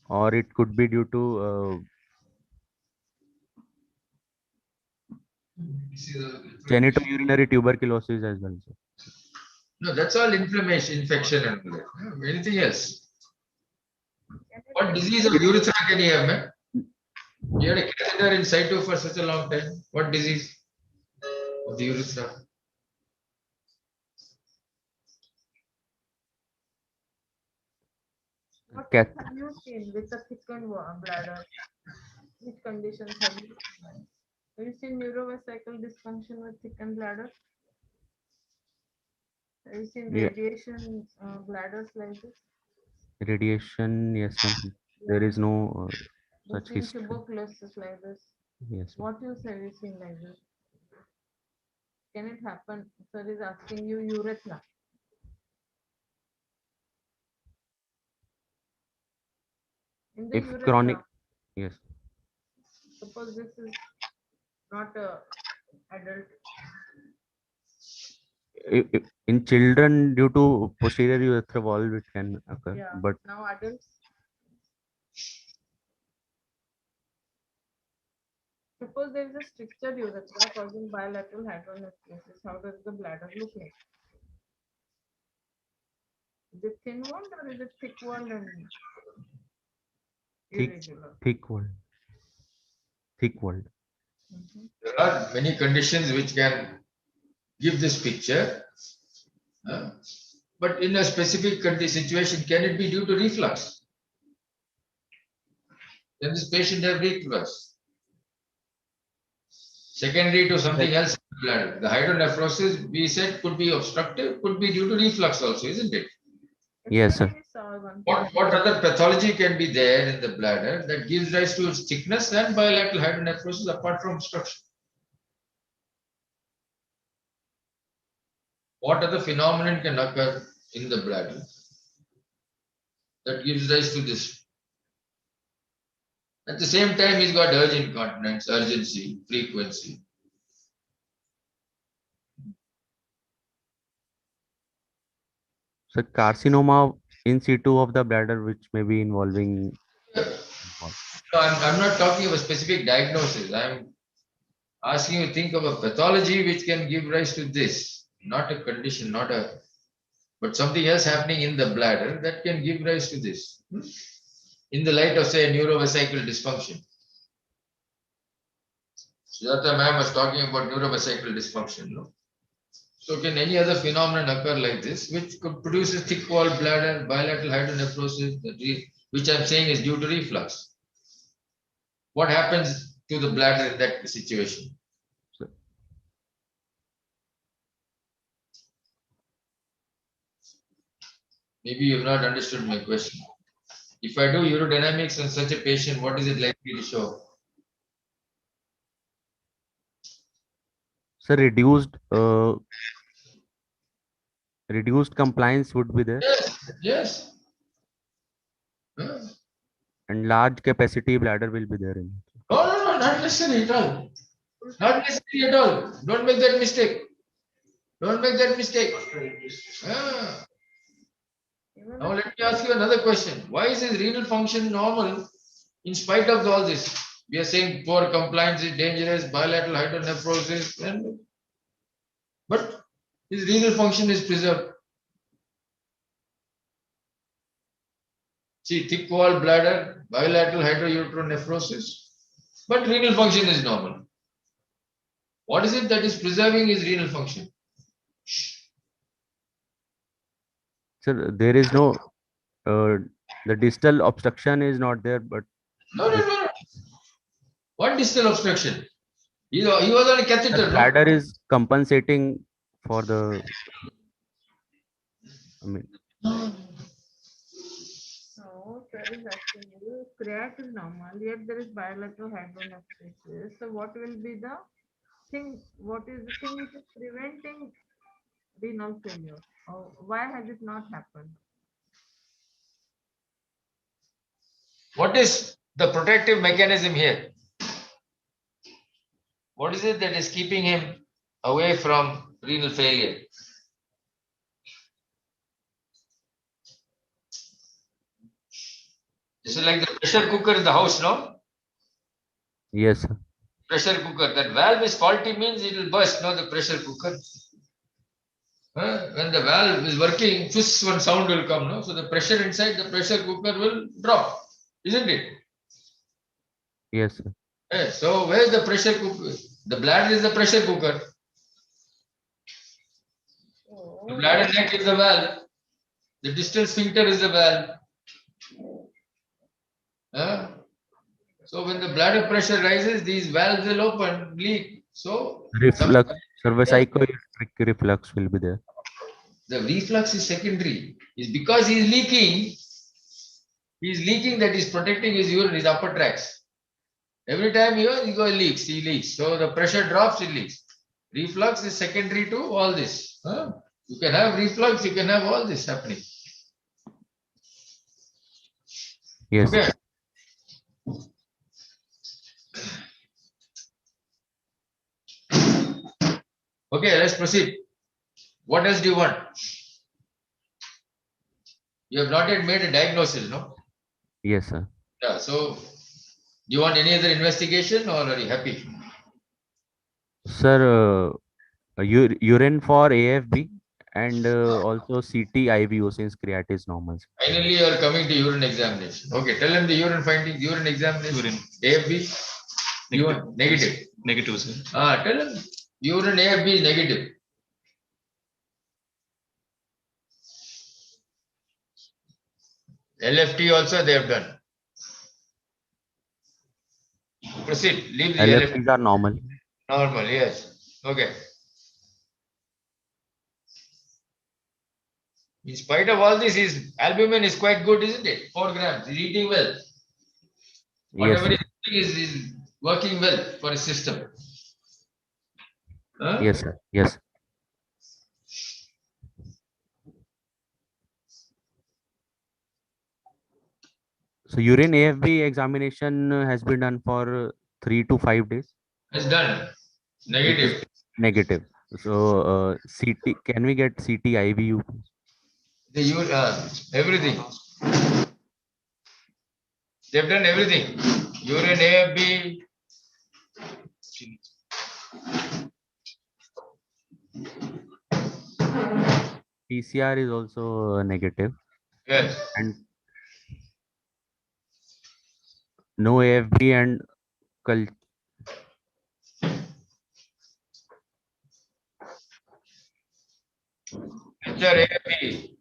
[SPEAKER 3] or it could be due to
[SPEAKER 1] This is a-
[SPEAKER 3] Genitourinary tuberculosis as well, sir.
[SPEAKER 1] No, that's all inflammation, infection and all that. No, anything else? What disease of urethra can you have, man? You had a catheter in situ for such a long time. What disease of the urethra?
[SPEAKER 4] What
[SPEAKER 3] Cat-
[SPEAKER 4] have you seen with a thickened bladder? Which conditions have you seen? Have you seen neurovesical dysfunction with thickened bladder? Have you seen
[SPEAKER 3] Yeah.
[SPEAKER 4] radiation bladders like this?
[SPEAKER 3] Radiation, yes, ma'am. There is no
[SPEAKER 4] Have
[SPEAKER 3] such
[SPEAKER 4] you seen
[SPEAKER 3] history.
[SPEAKER 4] tuberculosis like this?
[SPEAKER 3] Yes, ma'am.
[SPEAKER 4] What else have you seen like this? Can it happen? Sir is asking you urethra. In the
[SPEAKER 3] If
[SPEAKER 4] urethra,
[SPEAKER 3] chronic, yes.
[SPEAKER 4] suppose this is not a adult.
[SPEAKER 3] In children, due to posterior urethral valve, it can occur.
[SPEAKER 4] Yeah.
[SPEAKER 3] But
[SPEAKER 4] Now adults. Suppose there is a stricture urethra causing bilateral hydronephrosis. How does the bladder look like? Is it thin walled or is it thick walled and
[SPEAKER 3] thick,
[SPEAKER 4] irregular?
[SPEAKER 3] thick walled. Thick walled.
[SPEAKER 4] Mhm.
[SPEAKER 1] There are many conditions which can give this picture. But in a specific situation, can it be due to reflux? Then this patient have reflux. Secondary to something else in the bladder. The hydronephrosis, we said, could be obstructive, could be due to reflux also, isn't it?
[SPEAKER 3] Yes, sir.
[SPEAKER 4] Yesterday we saw one.
[SPEAKER 1] What other pathology can be there in the bladder that gives rise to its thickness and bilateral hydronephrosis apart from obstruction? What other phenomenon can occur in the bladder that gives rise to this? At the same time, he's got urge incontinence, urgency, frequency.
[SPEAKER 3] So carcinoma in situ of the bladder, which may be involving.
[SPEAKER 1] No, I'm not talking of a specific diagnosis. I'm asking you to think of a pathology which can give rise to this, not a condition, but something else happening in the bladder that can give rise to this. In the light of, say, neurovesical dysfunction. Sujata ma'am was talking about neurovesical dysfunction, no? So can any other phenomenon occur like this, which could produce a thick walled bladder, bilateral hydronephrosis, which I'm saying is due to reflux? What happens to the bladder in that situation? Maybe you've not understood my question. If I do urodynamics on such a patient, what is it likely to show?
[SPEAKER 3] So reduced compliance would be there,
[SPEAKER 1] Yes, yes. Huh?
[SPEAKER 3] and large capacity bladder will be there in it.
[SPEAKER 1] No, not necessarily at all. Not necessarily at all. Don't make that mistake. Don't make that mistake. Ah.
[SPEAKER 4] Even
[SPEAKER 1] Now
[SPEAKER 4] a
[SPEAKER 1] let me ask you another question. Why is his renal function normal in spite of all this? We are saying poor compliance is dangerous, bilateral hydronephrosis, but his renal function is preserved. See, thick wall bladder, bilateral hydroureteronephrosis, but renal function is normal. What is it that is preserving his renal function?
[SPEAKER 3] So there is no the distal obstruction is not there, but
[SPEAKER 1] No. What distal obstruction? He was on a
[SPEAKER 3] the
[SPEAKER 1] catheter, no?
[SPEAKER 3] bladder is compensating for the. I mean,
[SPEAKER 4] No, sir is asking you, creat is normal, yet there is bilateral hydronephrosis. So what will be the thing, what is the thing which is preventing renal failure? Or why has it not happened?
[SPEAKER 1] What is the protective mechanism here? What is it that is keeping him away from renal failure? This is like the pressure cooker in the house, no?
[SPEAKER 3] yes, sir.
[SPEAKER 1] pressure cooker. That valve is faulty means it will burst, not the pressure cooker. When the valve is working, just one sound will come, no? So the pressure inside the pressure cooker will drop, isn't it?
[SPEAKER 3] Yes, sir.
[SPEAKER 1] So where's the pressure cooker? The bladder is the pressure cooker. The bladder neck is the valve. The distal sphincter is the valve. So when the bladder pressure rises, these valves will open, leak. So
[SPEAKER 3] Reflux, cervicoatric reflux will be there.
[SPEAKER 1] the reflux is secondary. Is because he is leaking. He is leaking, that is protecting his urine, his upper tracts. Every time he goes leaks, he leaks. So the pressure drops, it leaks. Reflux is secondary to all this. You can have reflux, you can have all this happening.
[SPEAKER 3] Yes.
[SPEAKER 1] Okay. Okay, let's proceed. What else do you want? You have not yet made a diagnosis, no?
[SPEAKER 3] Yes, sir.
[SPEAKER 1] Yeah, so do you want any other investigation or are you happy?
[SPEAKER 3] Sir, urine for AFB and also CT IVO since creat is normal.
[SPEAKER 1] Finally, you are coming to urine examination. Okay, tell them the urine findings, urine examination.
[SPEAKER 2] Urine.
[SPEAKER 1] AFB, negative.
[SPEAKER 2] Negative, sir.
[SPEAKER 1] Tell them urine AFB is negative. LFT also they have done. Proceed. Leave the LFT.
[SPEAKER 3] LFTs are normal.
[SPEAKER 1] Normal, yes. Okay. In spite of all this, his albumin is quite good, isn't it? 4 grams. He's eating well. Whatever
[SPEAKER 3] Yes,
[SPEAKER 1] he's eating is working well for his system.
[SPEAKER 3] yes, sir. Yes. So urine AFB examination has been done for 3 to 5 days.
[SPEAKER 1] It's done. Negative.
[SPEAKER 3] Negative. So CT, can we get CT IVU?
[SPEAKER 1] Everything. They've done everything. Urine AFB.
[SPEAKER 3] PCR is also negative
[SPEAKER 1] Yes.
[SPEAKER 3] and no AFB and
[SPEAKER 1] Culture AFB.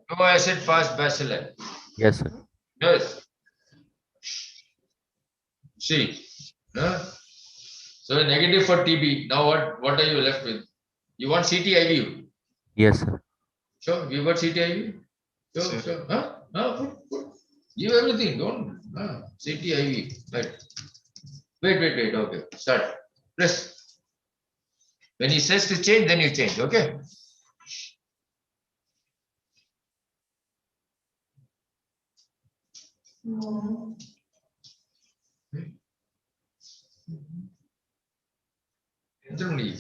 [SPEAKER 1] No acid fast bacilli.
[SPEAKER 3] yes, sir.
[SPEAKER 1] Yes. See. So negative for TB. Now what are you left with? You want CT IVU?
[SPEAKER 3] Yes, sir.
[SPEAKER 1] Sure. You got CT IVU? Sure, sure. Put. Give everything. Don't. CT IVU. Right. Wait. Okay. Start. Press. When he says to change, then you change. Okay. Internally.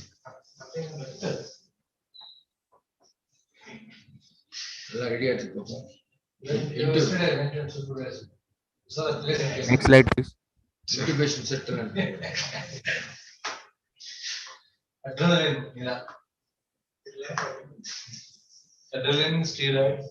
[SPEAKER 1] Ready at
[SPEAKER 3] Next slide, please.
[SPEAKER 1] Incubation center.
[SPEAKER 5] Adrenaline steroid.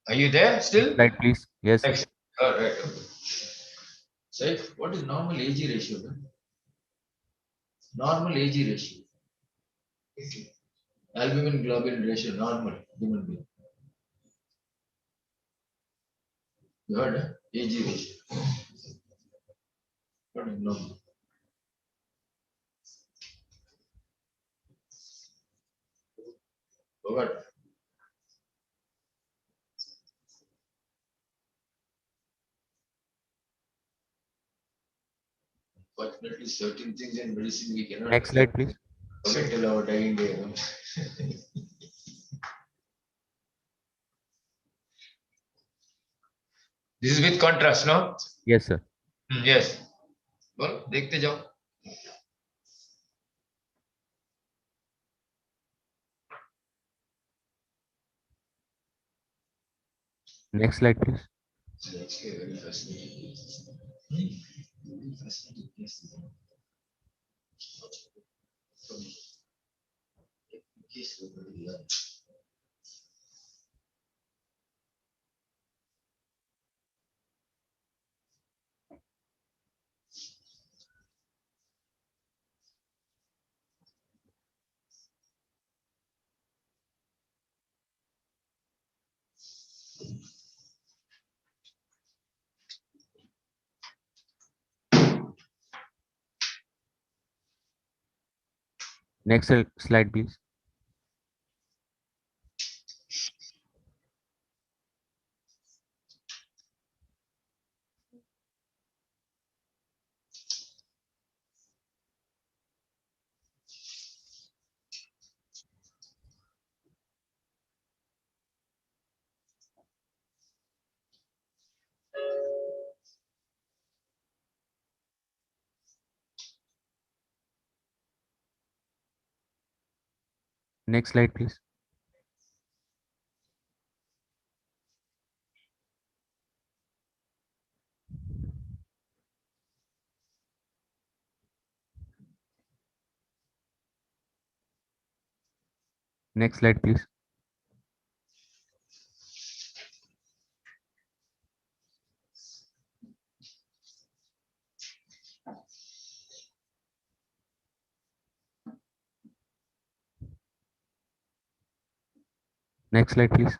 [SPEAKER 1] Are you there still?
[SPEAKER 3] Slide, please. Yes.
[SPEAKER 1] Next. All right. Okay. Saif, what is normal AG ratio? Normal AG ratio. Albumin globulin ratio, normal human being. You heard, AG ratio. What is normal? Forgot. Fortunately, certain things in medicine we cannot.
[SPEAKER 3] Next slide, please.
[SPEAKER 1] Wait till our dying day. No? This is with contrast, no?
[SPEAKER 3] Yes, sir.
[SPEAKER 1] Yes. बोलो देखते जाओ.
[SPEAKER 3] Next slide, please.
[SPEAKER 1] Okay, very fascinating. Very fascinating. Yes. Yes, very well.
[SPEAKER 3] Next slide, please. Next slide, please. Next slide, please. Next slide, please.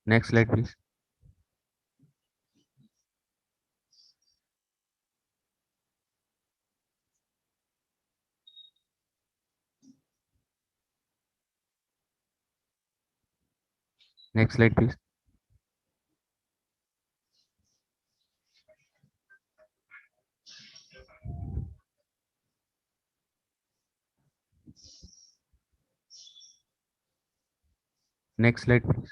[SPEAKER 3] Next slide, please. Next slide, please. Next slide, please.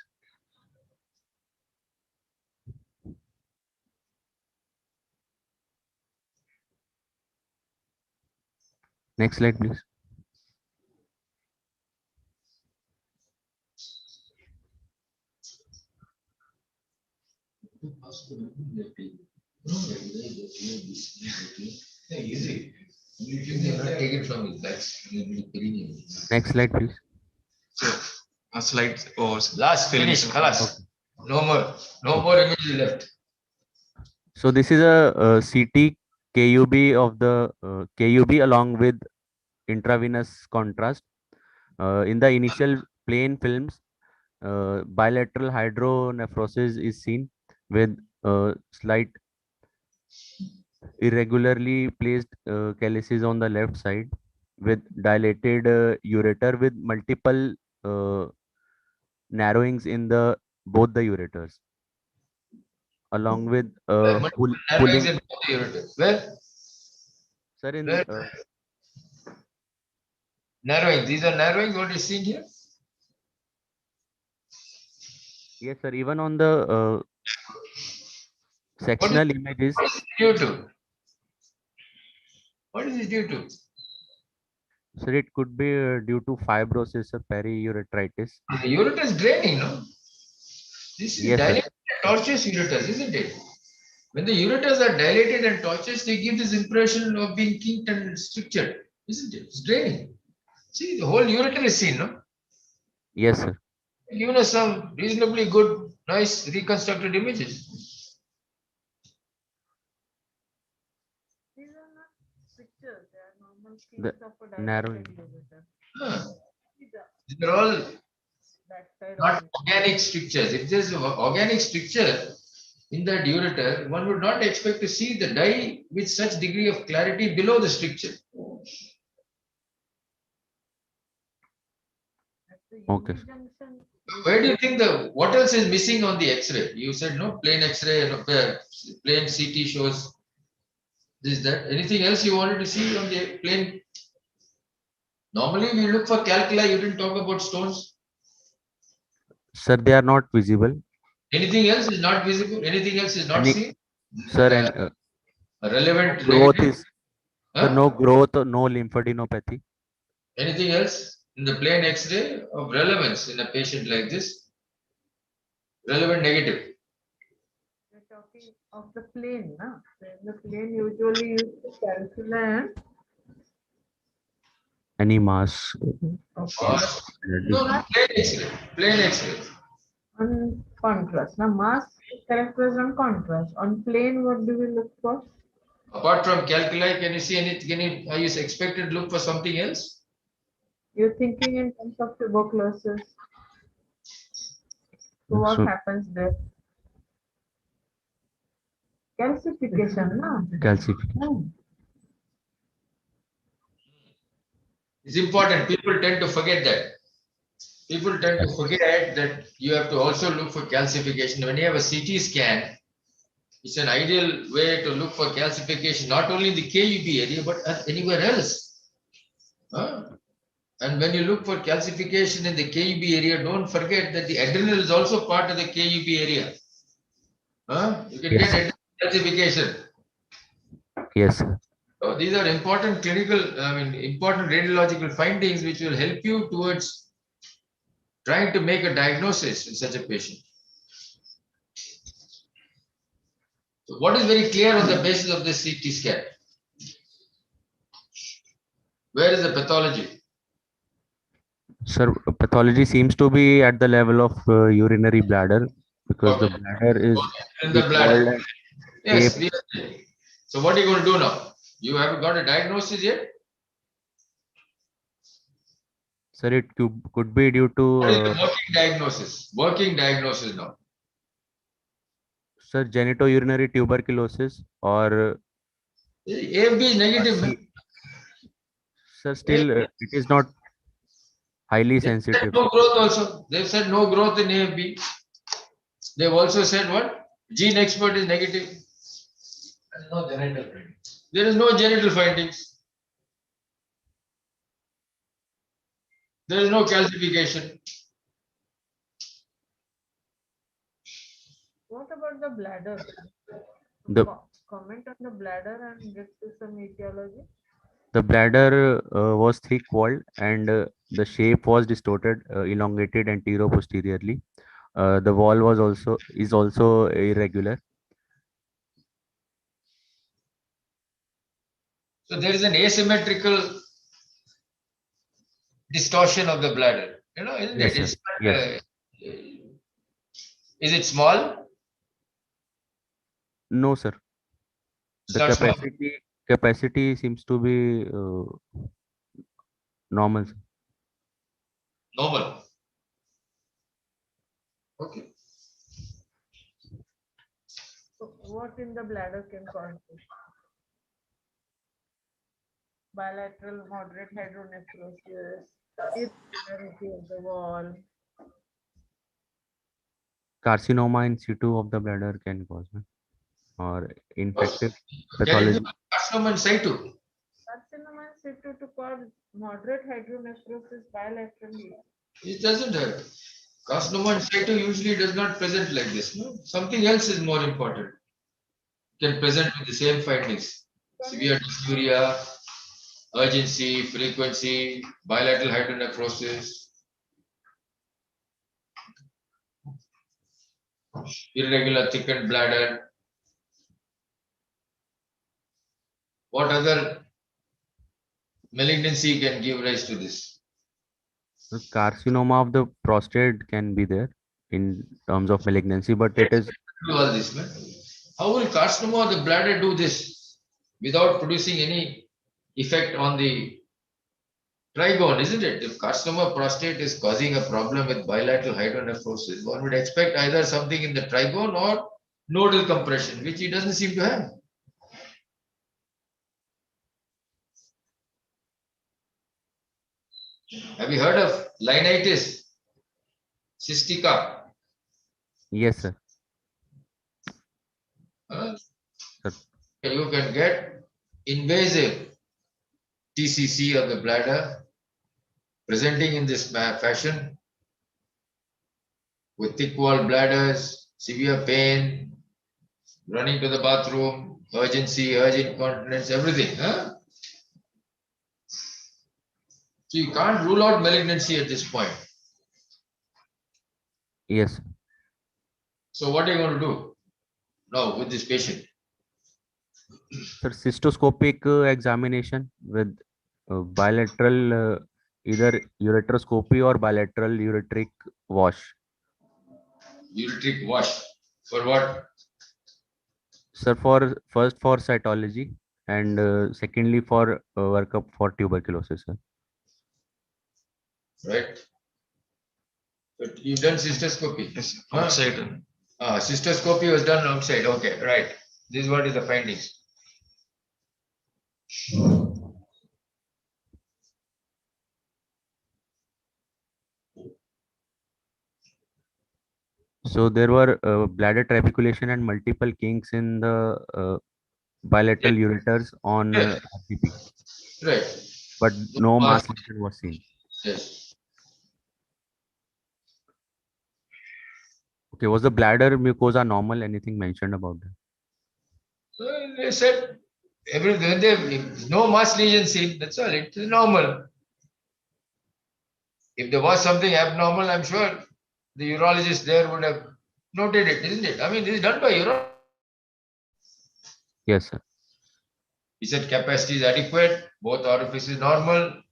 [SPEAKER 3] Next slide, please.
[SPEAKER 1] Easy. You cannot take it from his bags.
[SPEAKER 3] Next slide, please.
[SPEAKER 2] So, a slide or
[SPEAKER 1] Last finish. Halas. No more. No more images left.
[SPEAKER 3] So this is a, CT KUB of the KUB along with intravenous contrast. In the initial plain films, bilateral hydronephrosis is seen with slight irregularly placed calyces on the left side with dilated ureter with multiple uh, narrowings in the both the ureters along with
[SPEAKER 1] Multiple narrowings
[SPEAKER 3] pulling.
[SPEAKER 1] in both the ureters. Where?
[SPEAKER 3] Sir, in
[SPEAKER 1] Where? Narrowing. These are narrowing. What is seen here?
[SPEAKER 3] yes, sir, even on the sectional images,
[SPEAKER 1] What is it due to? What is it due to?
[SPEAKER 3] sir, it could be due to fibrosis or periuretritis.
[SPEAKER 1] The ureter is draining, no? This is
[SPEAKER 3] Yes, sir.
[SPEAKER 1] dilated and tortuous ureters, isn't it? When the ureters are dilated and tortuous, they give this impression of being kinked and strictured, isn't it? It's draining. See, the whole ureter is seen, no?
[SPEAKER 3] Yes, sir.
[SPEAKER 1] Given us some reasonably good, nice reconstructed images.
[SPEAKER 4] These are not pictures, they are normal
[SPEAKER 3] The
[SPEAKER 4] scenes of a
[SPEAKER 3] narrowing.
[SPEAKER 4] dilated ureter.
[SPEAKER 1] Huh.
[SPEAKER 4] These are
[SPEAKER 1] These are all
[SPEAKER 4] backside
[SPEAKER 1] not
[SPEAKER 4] of it.
[SPEAKER 1] organic strictures. If there's an organic stricture in that ureter, one would not expect to see the dye with such degree of clarity below the stricture.
[SPEAKER 4] At the
[SPEAKER 3] Okay.
[SPEAKER 4] UV junction,
[SPEAKER 1] Where do you think what else is missing on the X-ray? You said no, plain X-ray, no, plain CT shows this, that. Anything else you wanted to see on the plain? Normally we look for calculi, you didn't talk about stones.
[SPEAKER 3] Sir, they are not visible.
[SPEAKER 1] Anything else is not visible, anything else is not
[SPEAKER 3] Any,
[SPEAKER 1] seen?
[SPEAKER 3] sir,
[SPEAKER 1] Uh,
[SPEAKER 3] and
[SPEAKER 1] relevant
[SPEAKER 3] growth
[SPEAKER 1] negative?
[SPEAKER 3] is,
[SPEAKER 1] Huh?
[SPEAKER 3] sir, no growth, no lymphadenopathy.
[SPEAKER 1] Anything else in the plain X-ray of relevance in a patient like this? Relevant negative.
[SPEAKER 4] We're talking of the plane, na? The plane usually used to calculate.
[SPEAKER 3] Any mass.
[SPEAKER 4] Okay.
[SPEAKER 1] No, no, plain X-ray. Plain X-ray.
[SPEAKER 4] On contrast. Now mass is characterized on contrast. On plane, what do we look for?
[SPEAKER 1] Apart from calculi, can you see anything? Are you expected to look for something else?
[SPEAKER 4] You're thinking in terms of tuberculosis. So what
[SPEAKER 3] So,
[SPEAKER 4] happens there? Calcification, na?
[SPEAKER 3] calcification.
[SPEAKER 4] Hmm.
[SPEAKER 1] It's important. People tend to forget that. People tend to forget that you have to also look for calcification. When you have a CT scan, it's an ideal way to look for calcification, not only in the KUB area, but anywhere else. Huh? And when you look for calcification in the KUB area, don't forget that the adrenal is also part of the KUB area. Huh? You can
[SPEAKER 3] Yes,
[SPEAKER 1] get adrenal calcification.
[SPEAKER 3] yes, sir.
[SPEAKER 1] So these are important important radiological findings which will help you towards trying to make a diagnosis in such a patient. So what is very clear on the basis of this CT scan? Where is the pathology?
[SPEAKER 3] Sir, pathology seems to be at the level of urinary bladder because the
[SPEAKER 1] Okay.
[SPEAKER 3] bladder is
[SPEAKER 1] In the
[SPEAKER 3] thick
[SPEAKER 1] bladder.
[SPEAKER 3] walled and
[SPEAKER 1] Yes.
[SPEAKER 3] shaped.
[SPEAKER 1] So what are you going to do now? You haven't got a diagnosis yet?
[SPEAKER 3] Sir, it could be due to
[SPEAKER 1] What is the working diagnosis? Working diagnosis now.
[SPEAKER 3] sir, genitourinary tuberculosis or
[SPEAKER 1] AFB is negative.
[SPEAKER 3] C. Sir, still it is not highly
[SPEAKER 1] They said
[SPEAKER 3] sensitive.
[SPEAKER 1] no growth also. They've said no growth in AFB. They've also said what? Gene expert is negative.
[SPEAKER 5] And no genital findings.
[SPEAKER 1] There is no genital findings. There is no calcification.
[SPEAKER 4] What about the bladder?
[SPEAKER 3] The
[SPEAKER 4] Comment on the bladder and get to some etiology.
[SPEAKER 3] the bladder was thick walled and the shape was distorted, elongated anterior-posteriorly. The wall was also irregular.
[SPEAKER 1] So there is an asymmetrical distortion of the bladder. You know, isn't
[SPEAKER 3] Yes,
[SPEAKER 1] it?
[SPEAKER 3] sir.
[SPEAKER 1] It's
[SPEAKER 3] Yes.
[SPEAKER 1] is it small?
[SPEAKER 3] No, sir.
[SPEAKER 1] It's
[SPEAKER 3] The
[SPEAKER 1] not small.
[SPEAKER 3] capacity seems to be normal. Sir.
[SPEAKER 1] Normal. Okay.
[SPEAKER 4] So what in the bladder can cause this? Bilateral moderate hydronephrosis, irregularity of the wall.
[SPEAKER 3] Carcinoma in situ of the bladder can cause, or infective
[SPEAKER 1] Can it
[SPEAKER 3] pathology.
[SPEAKER 1] be carcinoma in situ?
[SPEAKER 4] Carcinoma in situ to cause moderate hydronephrosis bilaterally.
[SPEAKER 1] It doesn't have. Carcinoma in situ usually does not present like this. No? Something else is more important. Can present with the same findings. Severe dysuria, urgency, frequency, bilateral hydronephrosis, irregular thickened bladder. What other malignancy can give rise to this?
[SPEAKER 3] The carcinoma of the prostate can be there in terms of malignancy, but it is
[SPEAKER 1] Do all this, man. How will carcinoma of the bladder do this without producing any effect on the trigone, isn't it? If carcinoma of prostate is causing a problem with bilateral hydronephrosis, one would expect either something in the trigone or nodal compression, which he doesn't seem to have. Have you heard of linitis? cystica.
[SPEAKER 3] Yes, sir.
[SPEAKER 1] Huh?
[SPEAKER 3] Sir.
[SPEAKER 1] You can get invasive TCC of the bladder presenting in this fashion with thick walled bladders, severe pain, running to the bathroom, urgency, urgent incontinence, everything. Huh? So you can't rule out malignancy at this point.
[SPEAKER 3] Yes.
[SPEAKER 1] So what are you going to do now with this patient?
[SPEAKER 3] Sir, cystoscopic examination with bilateral either ureteroscopy or bilateral ureteric wash.
[SPEAKER 1] Ureteric wash. For what?
[SPEAKER 3] Sir, for first for cytology and secondly for workup for tuberculosis, sir.
[SPEAKER 1] Right? But you've done cystoscopy.
[SPEAKER 2] Yes,
[SPEAKER 1] Huh?
[SPEAKER 2] outside.
[SPEAKER 1] Cystoscopy was done outside. Okay, right. This is what is the findings.
[SPEAKER 3] So there were bladder trabeculation and multiple kinks in the bilateral ureters on
[SPEAKER 1] Yes.
[SPEAKER 3] RCP,
[SPEAKER 1] Right.
[SPEAKER 3] but no mass lesion was seen.
[SPEAKER 1] Yes.
[SPEAKER 3] Okay, was the bladder mucosa normal? Anything mentioned about that?
[SPEAKER 1] So they said everything. If no mass lesion seen, that's all. It is normal. If there was something abnormal, I'm sure the urologist there would have noted it, isn't it? I mean, this is done by urologist.
[SPEAKER 3] Yes, sir.
[SPEAKER 1] He said capacity is adequate, both orifices normal,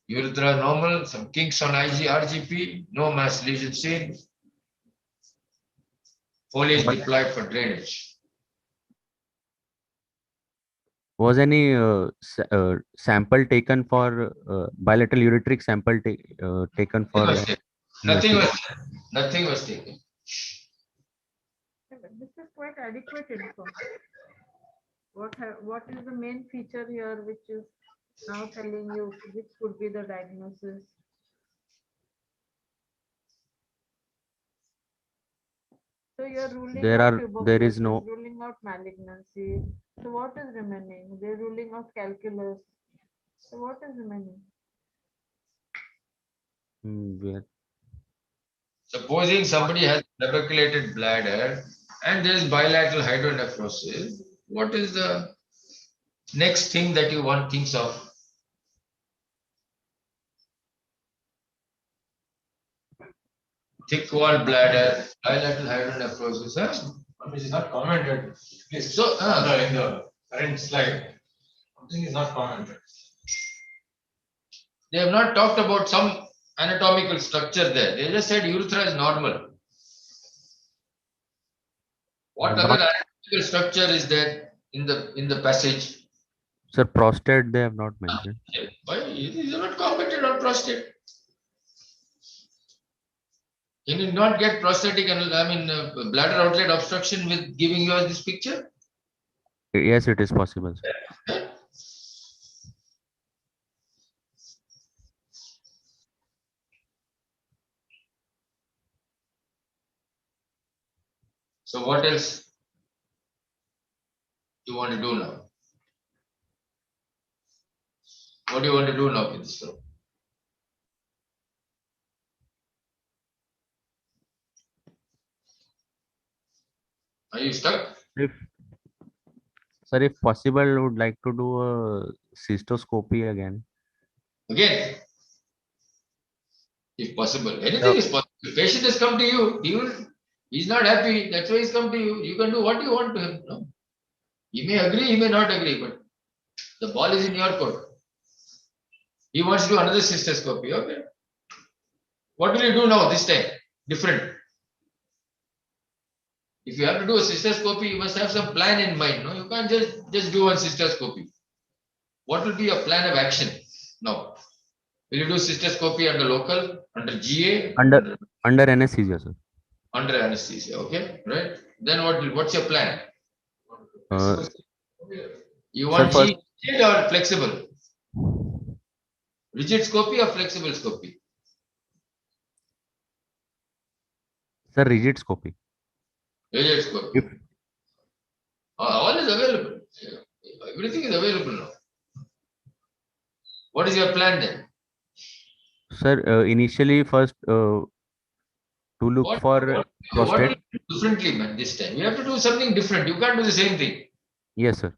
[SPEAKER 1] urethra normal, some kinks on RGP, no mass lesion seen, foliage deployed for drainage.
[SPEAKER 3] Was any sample taken for bilateral ureteric sample taken for
[SPEAKER 1] Nothing was
[SPEAKER 3] investigation?
[SPEAKER 1] taken. Nothing was taken.
[SPEAKER 4] This is quite adequate info. What is the main feature here which is now telling you which could be the diagnosis? So you're ruling
[SPEAKER 3] There
[SPEAKER 4] out
[SPEAKER 3] is
[SPEAKER 4] tuberculosis,
[SPEAKER 3] no.
[SPEAKER 4] ruling out malignancy. So what is remaining? They're ruling out calculus. So what is remaining?
[SPEAKER 1] Supposing somebody has tuberculated bladder and there is bilateral hydronephrosis, what is the next thing that one thinks of? Thick walled bladder, bilateral hydronephrosis. Huh?
[SPEAKER 5] Which is not commented. Please.
[SPEAKER 1] So,
[SPEAKER 5] In the current slide, something is not commented.
[SPEAKER 1] they have not talked about some anatomical structure there. They just said urethra is normal. What
[SPEAKER 3] Not-
[SPEAKER 1] other anatomical structure is there in the passage?
[SPEAKER 3] Sir, prostate they have not mentioned.
[SPEAKER 1] Why you have not commented on prostate? Can you not get prostatic bladder outlet obstruction with giving you this picture?
[SPEAKER 3] Yes, it is possible, sir.
[SPEAKER 1] So what else you want to do now? What do you want to do now with this film? Are you stuck?
[SPEAKER 3] If sir, if possible, would like to do a cystoscopy again.
[SPEAKER 1] Again, if possible. Anything is possible. The patient has come to you. He's not happy. That's why he's come to you. You can do what you want to him. No? He may agree, he may not agree, but the ball is in your court. He wants to do another cystoscopy. Okay. What will you do now this time? Different. If you have to do a cystoscopy, you must have some plan in mind. No, you can't just do one cystoscopy. What will be your plan of action now? Will you do cystoscopy under local, under GA?
[SPEAKER 3] Under anesthesia, sir.
[SPEAKER 1] Under anesthesia, okay, right? Then what's your plan? You want
[SPEAKER 3] sir,
[SPEAKER 1] rigid or flexible? Rigid scopy or flexible scopy?
[SPEAKER 3] Sir, rigid-scopy.
[SPEAKER 1] Rigid scope.
[SPEAKER 3] If
[SPEAKER 1] All is available. Everything is available now. What is your plan then?
[SPEAKER 3] sir, initially first to look
[SPEAKER 1] What,
[SPEAKER 3] for
[SPEAKER 1] what
[SPEAKER 3] prostate.
[SPEAKER 1] will you do differently, man, this time? You have to do something different. You can't do the same thing.
[SPEAKER 3] Yes, sir.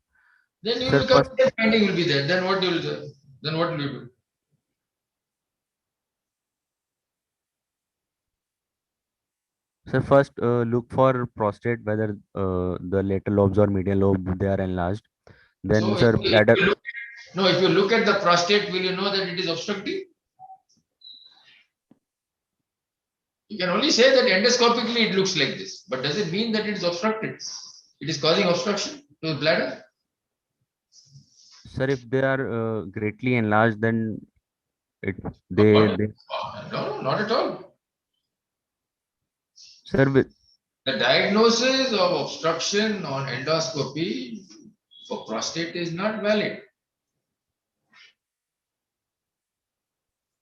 [SPEAKER 1] Then you
[SPEAKER 3] Sir,
[SPEAKER 1] will come,
[SPEAKER 3] first,
[SPEAKER 1] the finding will be there. Then what you will do? Then what will you do?
[SPEAKER 3] sir, first look for prostate, whether the lateral lobes or medial lobe they are enlarged. Then,
[SPEAKER 1] So
[SPEAKER 3] sir,
[SPEAKER 1] if
[SPEAKER 3] bladder.
[SPEAKER 1] you look, no, if you look at the prostate, will you know that it is obstructive? You can only say that endoscopically it looks like this, but does it mean that it is obstructed? It is causing obstruction to the bladder?
[SPEAKER 3] Sir, if they are greatly enlarged, then it
[SPEAKER 1] What?
[SPEAKER 3] they
[SPEAKER 1] No, not at all.
[SPEAKER 3] sir with
[SPEAKER 1] The diagnosis of obstruction on endoscopy for prostate is not valid.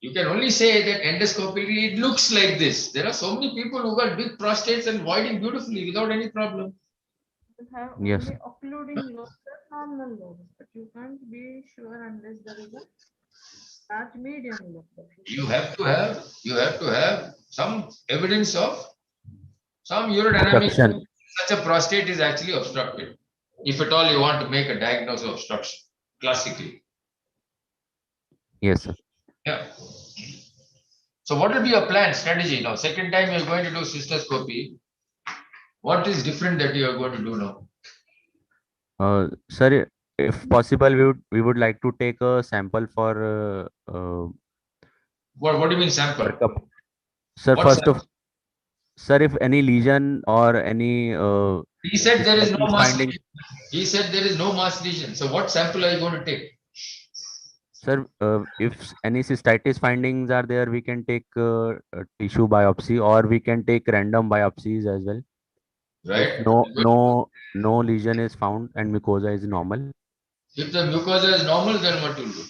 [SPEAKER 1] You can only say that endoscopically it looks like this. There are so many people who got big prostates and voiding beautifully without any problem.
[SPEAKER 4] You have
[SPEAKER 3] Yes.
[SPEAKER 4] only occluding lobes and normal lobes, but you can't be sure unless there is a large median lobe.
[SPEAKER 1] You have to have some evidence of some urodynamics.
[SPEAKER 3] obstruction.
[SPEAKER 1] Such a prostate is actually obstructed. If at all you want to make a diagnosis of obstruction, classically.
[SPEAKER 3] Yes, sir.
[SPEAKER 1] Yeah. So what will be your plan, strategy now? Second time you're going to do cystoscopy. What is different that you are going to do now?
[SPEAKER 3] Sir, if possible, we would like to take a sample for
[SPEAKER 1] What do you mean sample?
[SPEAKER 3] workup. Sir,
[SPEAKER 1] What
[SPEAKER 3] first
[SPEAKER 1] sample?
[SPEAKER 3] of sir, if any lesion or any
[SPEAKER 1] He said there is no
[SPEAKER 3] cystatis
[SPEAKER 1] mass
[SPEAKER 3] finding,
[SPEAKER 1] lesion. He said there is no mass lesion. So what sample are you going to take?
[SPEAKER 3] sir, if any cystitis findings are there, we can take a tissue biopsy or we can take random biopsies as well. If
[SPEAKER 1] Right?
[SPEAKER 3] no lesion is found and mucosa is normal,
[SPEAKER 1] If the mucosa is normal, then what will you do?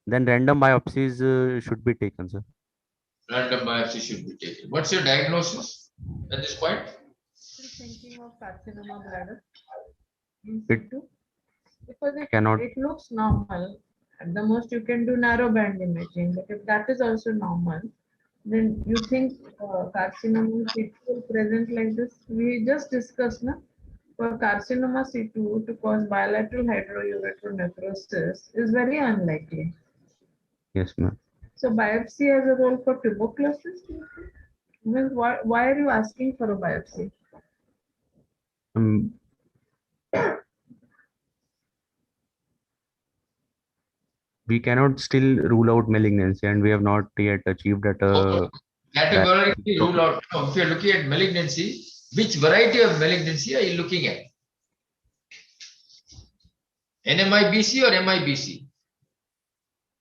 [SPEAKER 3] then random biopsies should be taken, sir.
[SPEAKER 1] Random biopsy should be taken. What's your diagnosis at this point?
[SPEAKER 4] Still thinking of carcinoma bladder in
[SPEAKER 3] It
[SPEAKER 4] situ, because
[SPEAKER 3] cannot.
[SPEAKER 4] it looks normal. At the most, you can do narrow band imaging, but if that is also normal, then you think carcinoma situ will present like this? We just discussed, na? For carcinoma situ to cause bilateral hydroureteral necrosis is very unlikely.
[SPEAKER 3] Yes, ma'am.
[SPEAKER 4] So biopsy has a role for tuberculosis? Do you think? Means why are you asking for a biopsy?
[SPEAKER 3] Um, we cannot still rule out malignancy, and we have not yet achieved at a
[SPEAKER 1] Categorically rule out. No, if you're looking at malignancy, which variety of malignancy are you looking at? NMIBC or MIBC?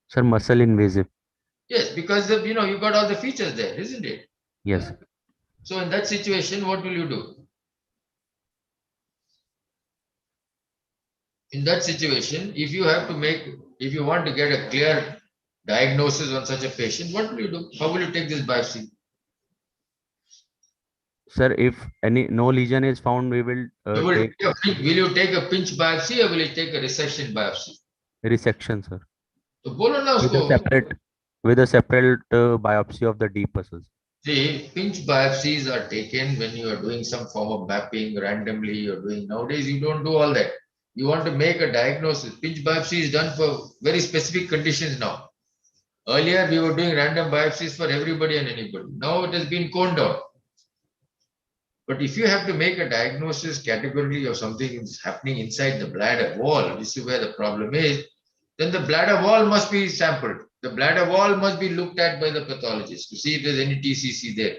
[SPEAKER 3] sir muscle invasive.
[SPEAKER 1] Yes, because you got all the features there, isn't it?
[SPEAKER 3] Yes.
[SPEAKER 1] So in that situation, what will you do? In that situation, if you want to get a clear diagnosis on such a patient, what will you do? How will you take this biopsy?
[SPEAKER 3] Sir, if no lesion is found, we will
[SPEAKER 1] Will
[SPEAKER 3] take
[SPEAKER 1] you take a pinch biopsy or will you take a resection biopsy?
[SPEAKER 3] resection, sir,
[SPEAKER 1] तो बोलो ना
[SPEAKER 3] with a
[SPEAKER 1] उसको.
[SPEAKER 3] separate biopsy of the deep muscles.
[SPEAKER 1] See, pinch biopsies are taken when you are doing some form of mapping randomly. You're doing nowadays. You don't do all that. You want to make a diagnosis. Pinch biopsy is done for very specific conditions now. Earlier, we were doing random biopsies for everybody and anybody. Now it has been coned down. But if you have to make a diagnosis categorically of something is happening inside the bladder wall, this is where the problem is, then the bladder wall must be sampled. The bladder wall must be looked at by the pathologist to see if there's any TCC there.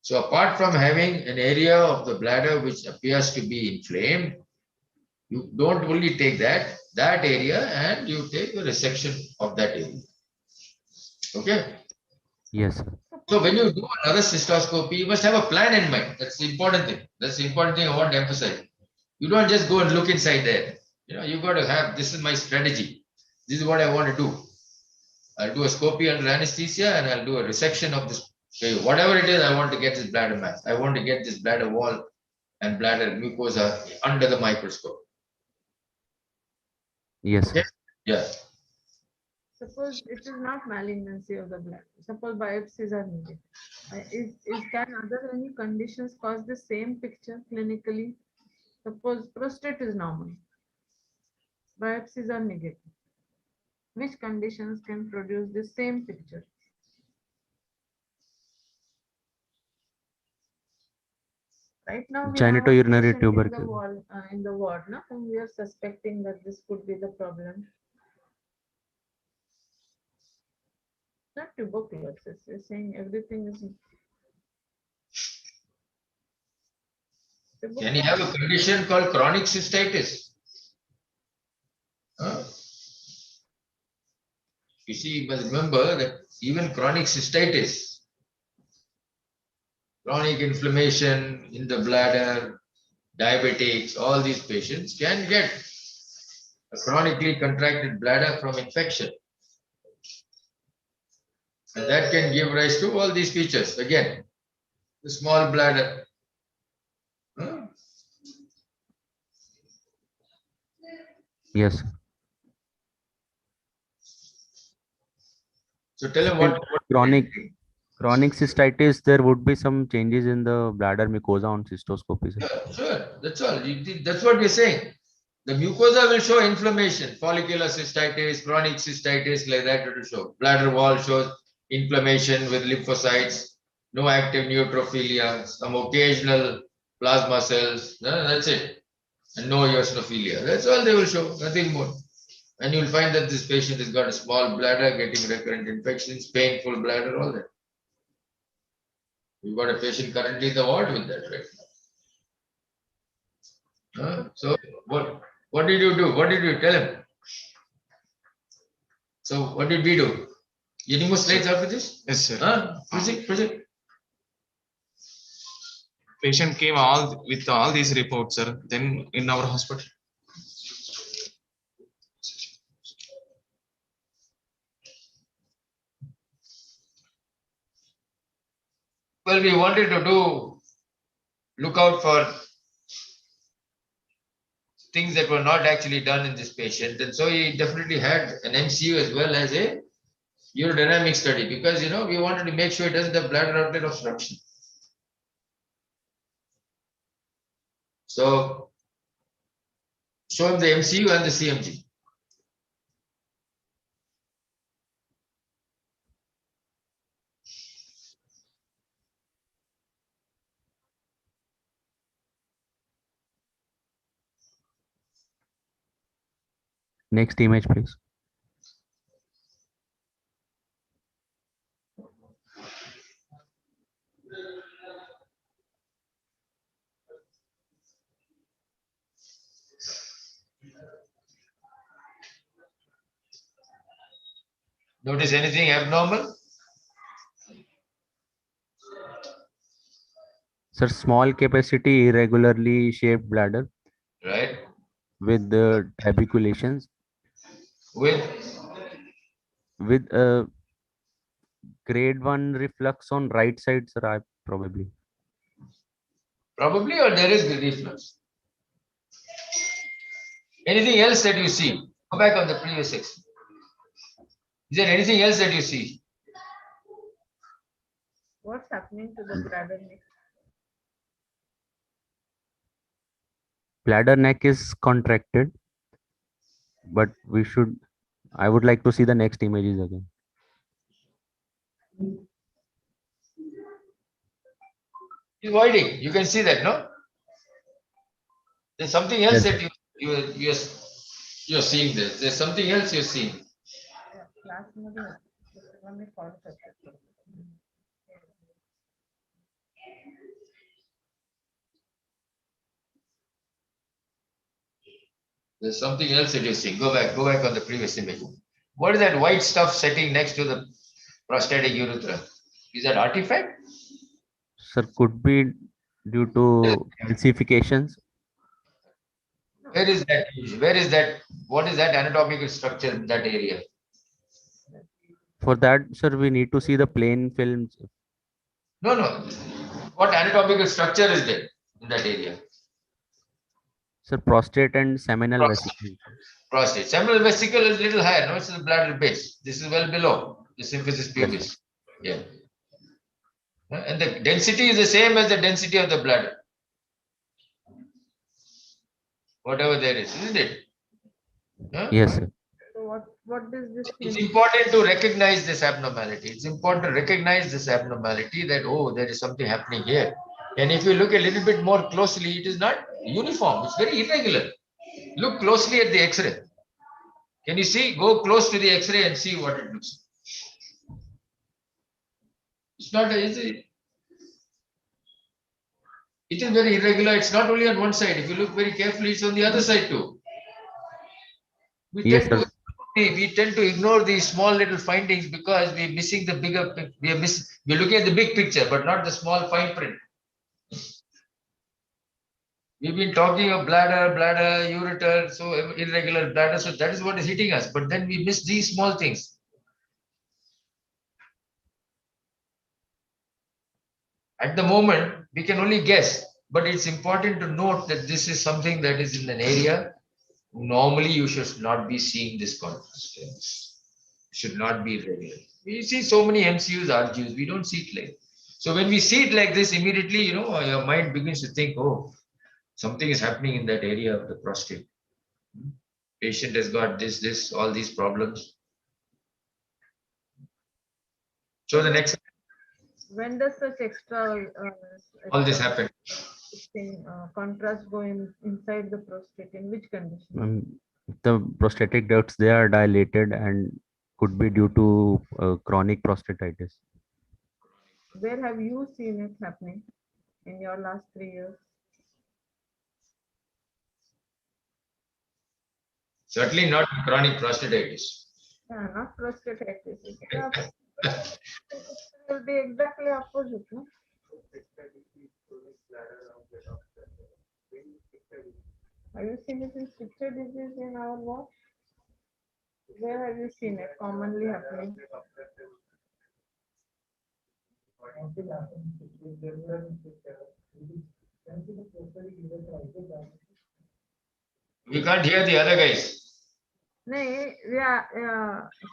[SPEAKER 1] So apart from having an area of the bladder which appears to be inflamed, you don't only take that area and you take a resection of that area. Okay.
[SPEAKER 3] Yes, sir.
[SPEAKER 1] So when you do another cystoscopy, you must have a plan in mind. That's the important thing. That's the important thing I want to emphasize. You don't just go and look inside there. You got to have, this is my strategy. This is what I want to do. I'll do a scopy under anesthesia and I'll do a resection of this. Okay, whatever it is, I want to get this bladder mass. I want to get this bladder wall and bladder mucosa under the microscope.
[SPEAKER 3] Yes.
[SPEAKER 1] Okay. Yeah.
[SPEAKER 4] Suppose it is not malignancy of the bladder. Suppose biopsies are needed. Can other any conditions cause the same picture clinically? Suppose prostate is normal. Biopsies are negative. Which conditions can produce the same picture? Right now, we have a
[SPEAKER 3] Genitourinary
[SPEAKER 4] patient in the
[SPEAKER 3] tuberculosis.
[SPEAKER 4] in the ward, no, whom we are suspecting that this could be the problem. Not tuberculosis. We're saying everything is.
[SPEAKER 1] Can you have a condition called chronic cystitis? Huh? You see, you must remember that even chronic cystitis, chronic inflammation in the bladder, diabetics, all these patients can get a chronically contracted bladder from infection. And that can give rise to all these features. Again, the small bladder. Huh?
[SPEAKER 3] Yes.
[SPEAKER 1] So tell him
[SPEAKER 3] In
[SPEAKER 1] what
[SPEAKER 3] chronic cystitis, there would be some changes in the bladder mucosa on cystoscopy, sir.
[SPEAKER 1] Sure, that's all. That's what we're saying. The mucosa will show inflammation, follicular cystitis, chronic cystitis, like that it will show. Bladder wall shows inflammation with lymphocytes, no active neutrophilia, some occasional plasma cells. No, that's it. And no eosinophilia. That's all they will show, nothing more. And you'll find that this patient has got a small bladder, getting recurrent infections, painful bladder, all that. You've got a patient currently in the ward with that right now. So what did you do? What did you tell him? So what did we do? Any more slides after this?
[SPEAKER 2] Yes, sir.
[SPEAKER 1] Proceed.
[SPEAKER 2] Patient came with all these reports, sir. Then in our hospital.
[SPEAKER 1] Well, we wanted to look out for things that were not actually done in this patient. And so he definitely had an MCU as well as a urodynamic study because, we wanted to make sure it doesn't have bladder outlet obstruction. So show him the MCU and the CMG.
[SPEAKER 3] Next image, please.
[SPEAKER 1] Notice anything abnormal?
[SPEAKER 3] Sir, small capacity, irregularly shaped bladder
[SPEAKER 1] Right.
[SPEAKER 3] with the tabiculations,
[SPEAKER 1] With
[SPEAKER 3] with grade 1 reflux on right side, sir, probably.
[SPEAKER 1] probably or there is the reflux. Anything else that you see? Go back on the previous section. Is there anything else that you see?
[SPEAKER 4] What's happening to the bladder neck?
[SPEAKER 3] Bladder neck is contracted, but I would like to see the next images again.
[SPEAKER 1] It's voiding. You can see that, no? There's something else
[SPEAKER 3] Yes.
[SPEAKER 1] that you're seeing there. There's something else you're seeing.
[SPEAKER 4] Classमध्ये me call करते.
[SPEAKER 1] There's something else that you're seeing. Go back on the previous image. What is that white stuff sitting next to the prostatic urethra? Is that artifact?
[SPEAKER 3] Sir, could be due to calcifications.
[SPEAKER 1] Where is that? Where is that? What is that anatomical structure in that area?
[SPEAKER 3] For that, sir, we need to see the plain films.
[SPEAKER 1] No, no. What anatomical structure is there in that area?
[SPEAKER 3] Sir, prostate and seminal
[SPEAKER 1] Prostate.
[SPEAKER 3] vesicle.
[SPEAKER 1] Prostate. Seminal vesicle is little higher. No, it's the bladder base. This is well below the symphysis pubis. Yeah. And the density is the same as the density of the bladder. Whatever there is, isn't it? Huh?
[SPEAKER 3] Yes, sir.
[SPEAKER 4] So what does this
[SPEAKER 1] It's
[SPEAKER 4] mean?
[SPEAKER 1] important to recognize this abnormality. It's important to recognize this abnormality that, oh, there is something happening here. And if you look a little bit more closely, it is not uniform. It's very irregular. Look closely at the X-ray. Can you see? Go close to the X-ray and see what it looks like. It's not easy. It is very irregular. It's not only on one side. If you look very carefully, it's on the other side too. We
[SPEAKER 3] Yes,
[SPEAKER 1] tend
[SPEAKER 3] sir.
[SPEAKER 1] to we tend to ignore these small little findings because we're missing the bigger. We're looking at the big picture, but not the small fine print. We've been talking of bladder, ureter, so irregular bladder. So that is what is hitting us. But then we miss these small things. At the moment, we can only guess, but it's important to note that this is something that is in an area. Normally, you should not be seeing this contrast. Should not be regular. We see so many MCUs, RGUs. We don't see it like. So when we see it like this, immediately, your mind begins to think, oh, something is happening in that area of the prostate. Patient has got this, all these problems. So the next,
[SPEAKER 4] When does such extra
[SPEAKER 1] all this happen.
[SPEAKER 4] contrast go inside the prostate? In which condition?
[SPEAKER 3] The prostatic ducts, they are dilated and could be due to chronic prostatitis.
[SPEAKER 4] Where have you seen it happening in your last 3 years?
[SPEAKER 1] Certainly not chronic prostatitis.
[SPEAKER 4] Yeah, not prostatitis. It will be exactly opposite. No? Have you seen it in stricture disease in our watch? Where have you seen it commonly happening?
[SPEAKER 1] We can't hear the other guys.
[SPEAKER 4] No,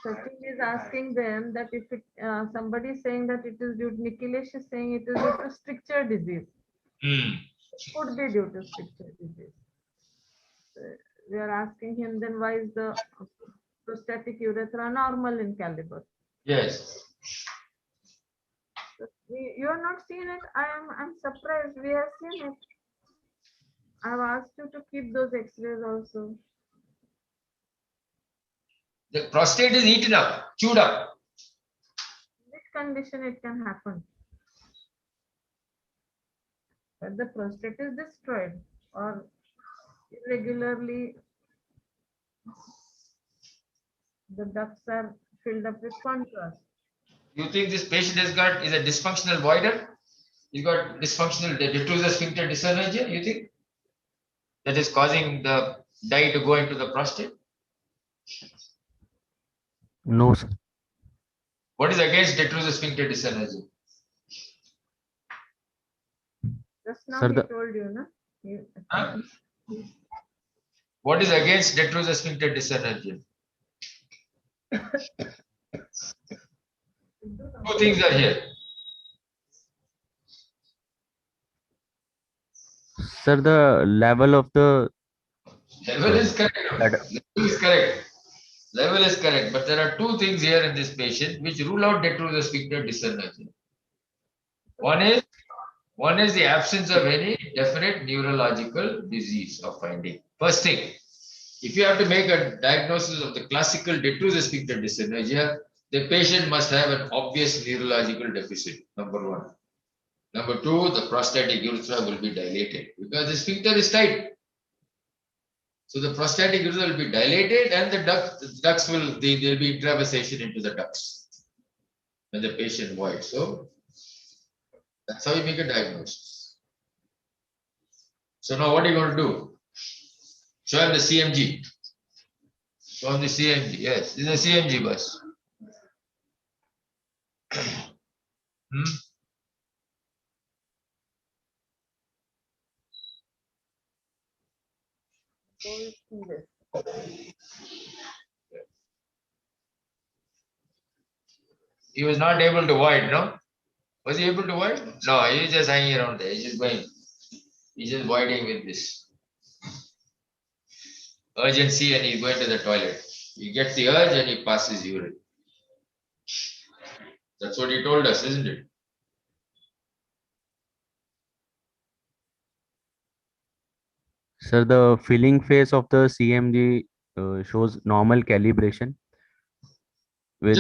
[SPEAKER 4] Sachin is asking them that if somebody is saying that it is due, Nikhilesh is saying it is due to stricture disease. It could be due to stricture disease. We are asking him then why is the prostatic urethra normal in caliber?
[SPEAKER 1] Yes.
[SPEAKER 4] You have not seen it. I'm surprised. We have seen it. I have asked you to keep those X-rays also.
[SPEAKER 1] The prostate is eaten up, chewed up.
[SPEAKER 4] Which condition it can happen? When the prostate is destroyed or irregularly the ducts are filled up with contrast.
[SPEAKER 1] You think this patient is a dysfunctional voider? He's got dysfunctional detrusor sphincter dyssynergia, you think? That is causing the dye to go into the prostate?
[SPEAKER 3] No, sir.
[SPEAKER 1] What is against detrusor sphincter dyssynergia?
[SPEAKER 4] Just now
[SPEAKER 3] Sir,
[SPEAKER 4] he
[SPEAKER 3] the-
[SPEAKER 4] told you, no?
[SPEAKER 1] Huh? What is against detrusor sphincter dyssynergia? Two things are here.
[SPEAKER 3] Sir, the level of the
[SPEAKER 1] Level is correct. Level is correct. Level is correct. But there are two things here in this patient which rule out detrusor sphincter dyssynergia. One is the absence of any definite neurological disease of finding. First thing, if you have to make a diagnosis of the classical detrusor sphincter dyssynergia, the patient must have an obvious neurological deficit, number one. Number two, the prostatic urethra will be dilated because the sphincter is tight. So the prostatic urethra will be dilated and the ducts there will be intravasation into the ducts when the patient voids. So that's how you make a diagnosis. So now what are you going to do? Show him the CMG. Show him the CMG. Yes, this is a CMG bus. Hmm?
[SPEAKER 4] So we see this.
[SPEAKER 1] He was not able to void, no? Was he able to void? No, he was just hanging around there. He's just going. He's just voiding with this urgency and he's going to the toilet. He gets the urge and he passes urine. That's what he told us, isn't it?
[SPEAKER 3] Sir, the filling phase of the CMG shows normal calibration with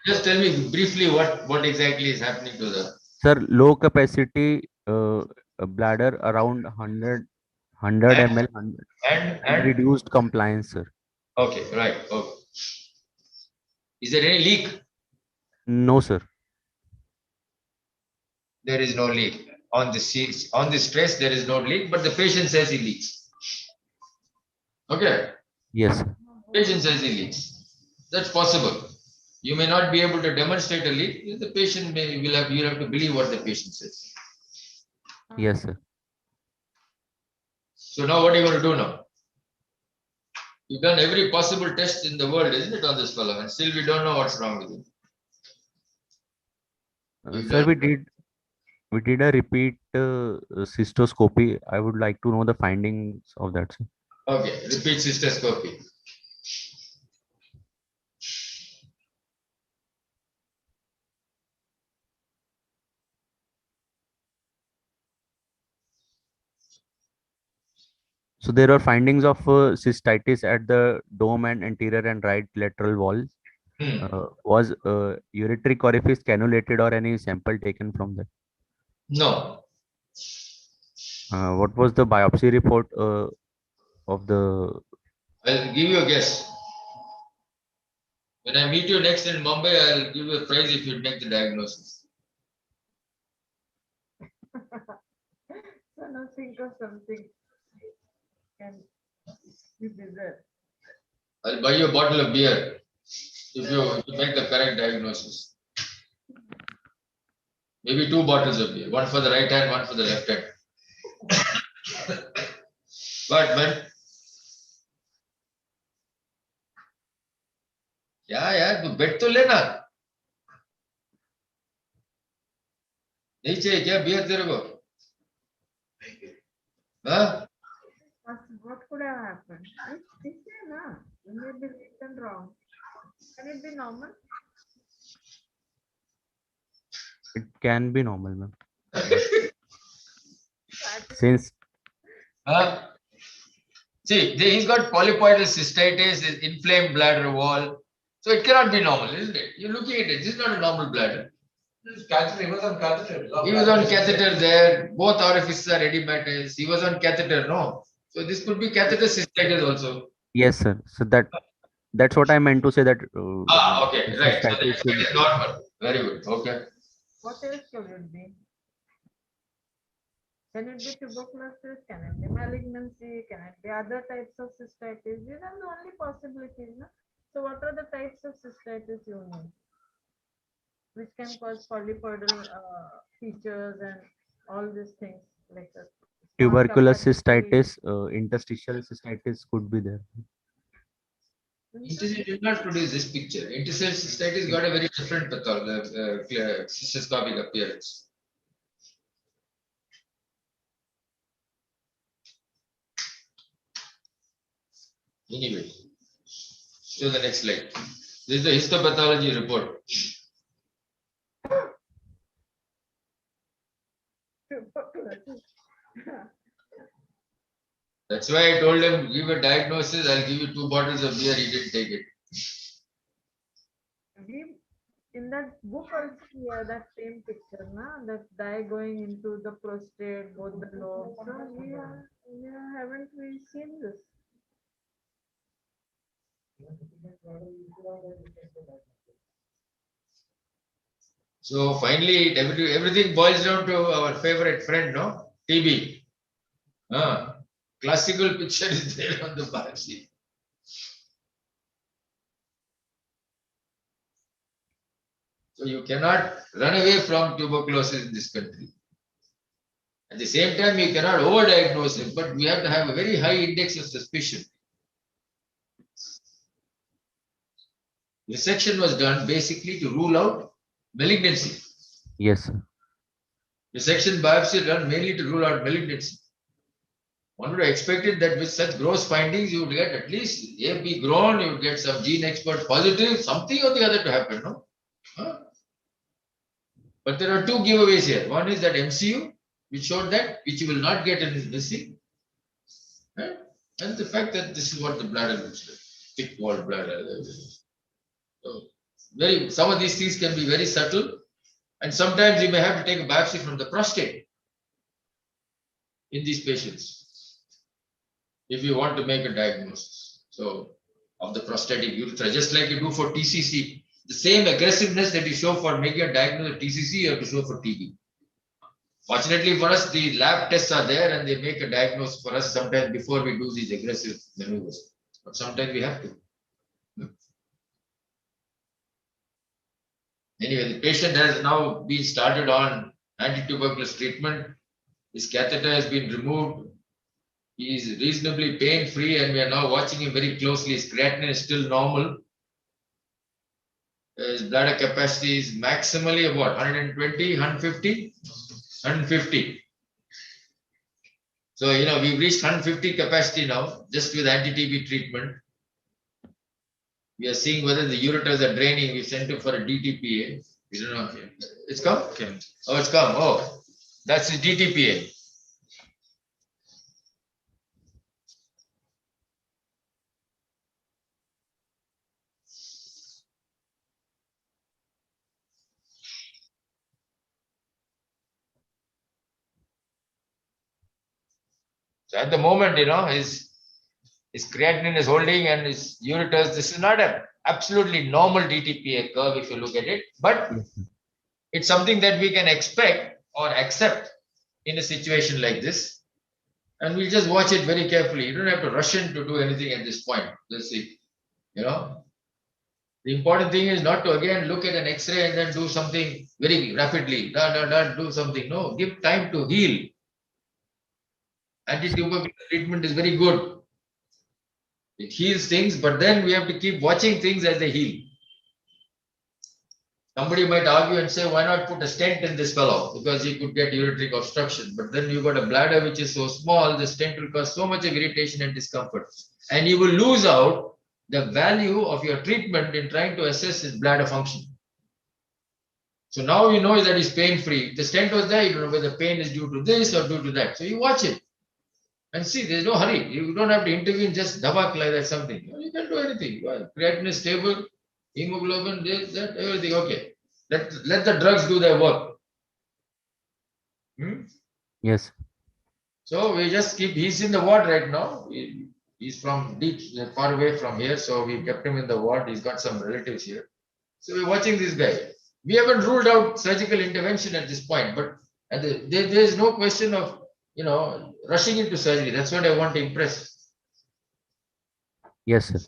[SPEAKER 1] Just tell me briefly what exactly is happening to the.
[SPEAKER 3] sir, low capacity bladder around 100
[SPEAKER 1] And
[SPEAKER 3] ml and
[SPEAKER 1] and
[SPEAKER 3] reduced compliance, sir.
[SPEAKER 1] okay, right. Okay. Is there any leak?
[SPEAKER 3] No, sir.
[SPEAKER 1] There is no leak. On the stress, there is no leak, but the patient says he leaks. Okay.
[SPEAKER 3] Yes, sir.
[SPEAKER 1] Patient says he leaks. That's possible. You may not be able to demonstrate a leak. The patient you'll have to believe what the patient says.
[SPEAKER 3] Yes, sir.
[SPEAKER 1] So now what are you going to do now? You've done every possible test in the world, isn't it, on this fellow? And still we don't know what's wrong with him.
[SPEAKER 3] Sir, we did a repeat cystoscopy. I would like to know the findings of that, sir.
[SPEAKER 1] Okay, repeat cystoscopy.
[SPEAKER 3] So there are findings of cystitis at the dome and anterior and right lateral walls.
[SPEAKER 1] Hmm.
[SPEAKER 3] Was ureteric orifice cannulated or any sample taken from that?
[SPEAKER 1] No.
[SPEAKER 3] What was the biopsy report of the?
[SPEAKER 1] I'll give you a guess. When I meet you next in Mumbai, I'll give you a prize if you make the diagnosis.
[SPEAKER 4] So now think of something can be bizarre.
[SPEAKER 1] I'll buy you a bottle of beer if you make the correct diagnosis. Maybe 2 bottles of beer, one for the right hand, one for the left hand. But man, क्या यार तू bed तो लेना नहीं चाहिए क्या beer तेरे को हाँ
[SPEAKER 4] What could have happened? It's na. It may be written wrong. Can it be normal?
[SPEAKER 3] It can be normal, ma'am. Since
[SPEAKER 1] हाँ see he's got polypoidal cystitis, inflamed bladder wall, so it cannot be normal, isn't it? You're looking at it. This is not a normal bladder.
[SPEAKER 5] Catheter, he was on catheter.
[SPEAKER 1] He was on catheter there. Both orifices are edematous. He was on catheter, no. So this could be catheter cystitis also.
[SPEAKER 3] yes, sir. So that's what I meant to say that.
[SPEAKER 1] Okay, right. So
[SPEAKER 3] cystitis
[SPEAKER 1] that is normal. Very good. Okay.
[SPEAKER 4] What else could it be? Can it be tuberculosis? Can it be malignancy? Can it be other types of cystitis? These are the only possibilities. No? So what are the types of cystitis you know? Which can cause polypoidal features and all these things like that.
[SPEAKER 3] Tuberculous cystitis, interstitial cystitis could be there.
[SPEAKER 1] Intercell did not produce this picture. Intercell cystitis got a very different cystoscopic appearance. Anyway, to the next slide. This is the histopathology report.
[SPEAKER 4] Tuberculosis.
[SPEAKER 1] That's why I told him, give a diagnosis, I'll give you 2 bottles of beer. He didn't take it.
[SPEAKER 4] We in that book also we have that same picture, na? That guy going into the prostate, both the lobes. So haven't we seen this?
[SPEAKER 1] So finally, everything boils down to our favorite friend, no? TB. Classical picture is there on the biopsy. So you cannot run away from tuberculosis in this country. At the same time, you cannot overdiagnose it, but we have to have a very high index of suspicion. Resection was done basically to rule out malignancy.
[SPEAKER 3] Yes, sir.
[SPEAKER 1] Resection biopsy done mainly to rule out malignancy. One would have expected that with such gross findings, you would get at least A, B grown, you would get some gene expert positive, something or the other to happen, no? Huh? But there are two giveaways here. One is that MCU, which showed that, which you will not get in this thing. Right? And the fact that this is what the bladder looks like, thick walled bladder. So some of these things can be very subtle, and sometimes you may have to take a biopsy from the prostate in these patients if you want to make a diagnosis. So of the prostatic urethra, just like you do for TCC, the same aggressiveness that you show for making a diagnosis of TCC, you have to show for TB. Fortunately for us, the lab tests are there and they make a diagnosis for us sometimes before we do these aggressive maneuvers. But sometimes we have to. Anyway, the patient has now been started on anti-tuberculosis treatment. His catheter has been removed. He is reasonably pain-free and we are now watching him very closely. His creatinine is still normal. His bladder capacity is maximally about 120, 150, 150. So, we've reached 150 capacity now, just with anti-TB treatment. We are seeing whether the ureters are draining. We sent him for a DTPA. We don't know. It's come?
[SPEAKER 2] Okay.
[SPEAKER 1] Oh, it's come. Oh, that's his DTPA. So at the moment, his creatinine is holding and his ureters. This is not a absolutely normal DTPA curve if you look at it, but
[SPEAKER 3] Yes, sir.
[SPEAKER 1] it's something that we can expect or accept in a situation like this. And we'll just watch it very carefully. You don't have to rush in to do anything at this point. Let's see. The important thing is not to again look at an X-ray and then do something very rapidly. Do something. No, give time to heal. Anti-tuberculosis treatment is very good. It heals things, but then we have to keep watching things as they heal. Somebody might argue and say, why not put a stent in this fellow? Because he could get ureteric obstruction. But then you've got a bladder which is so small, the stent will cause so much of irritation and discomfort. And you will lose out the value of your treatment in trying to assess his bladder function. So now you know that he's pain-free. If the stent was there, you don't know whether the pain is due to this or due to that. So you watch it. And see, there's no hurry. You don't have to intervene just dabak like that something. You can do anything. Creatinine is stable, hemoglobin, this, that, everything. Okay. Let the drugs do their work.
[SPEAKER 3] Yes.
[SPEAKER 1] So we just he's in the ward right now. He's from far away from here. So we kept him in the ward. He's got some relatives here. So we're watching this guy. We haven't ruled out surgical intervention at this point, but there is no question of rushing into surgery. That's what I want to impress.
[SPEAKER 3] Yes, sir.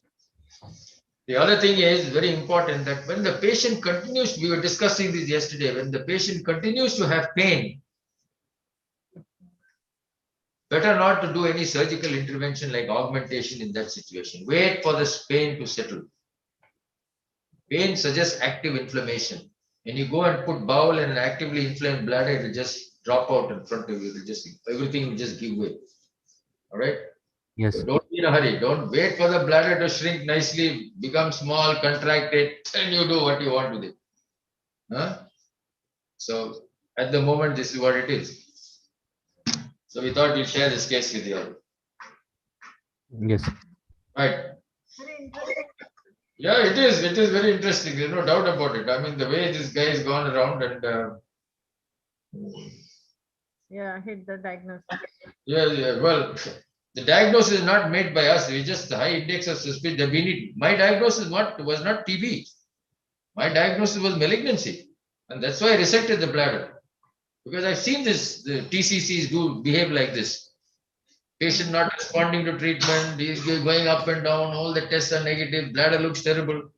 [SPEAKER 1] The other thing is very important that when the patient continues, we were discussing this yesterday, when the patient continues to have pain, better not to do any surgical intervention like augmentation in that situation. Wait for this pain to settle. Pain suggests active inflammation. When you go and put bowel in an actively inflamed bladder, it will just drop out in front of you. Everything will just give way. All right.
[SPEAKER 3] Yes.
[SPEAKER 1] So don't be in a hurry. Don't wait for the bladder to shrink nicely, become small, contract it, and you do what you want with it. So at the moment, this is what it is. So we thought we'd share this case with you.
[SPEAKER 3] Yes.
[SPEAKER 1] Right.
[SPEAKER 4] Very interesting.
[SPEAKER 1] Yeah, it is. It is very interesting. There's no doubt about it. I mean, the way this guy has gone around and
[SPEAKER 4] Yeah, hit the diagnosis.
[SPEAKER 1] yeah. Well, the diagnosis is not made by us. We just high index of suspicion that we need. My diagnosis was not TB. My diagnosis was malignancy, and that's why I resected the bladder, because I've seen this. The TCCs do behave like this. Patient not responding to treatment, he's going up and down, all the tests are negative, bladder looks terrible.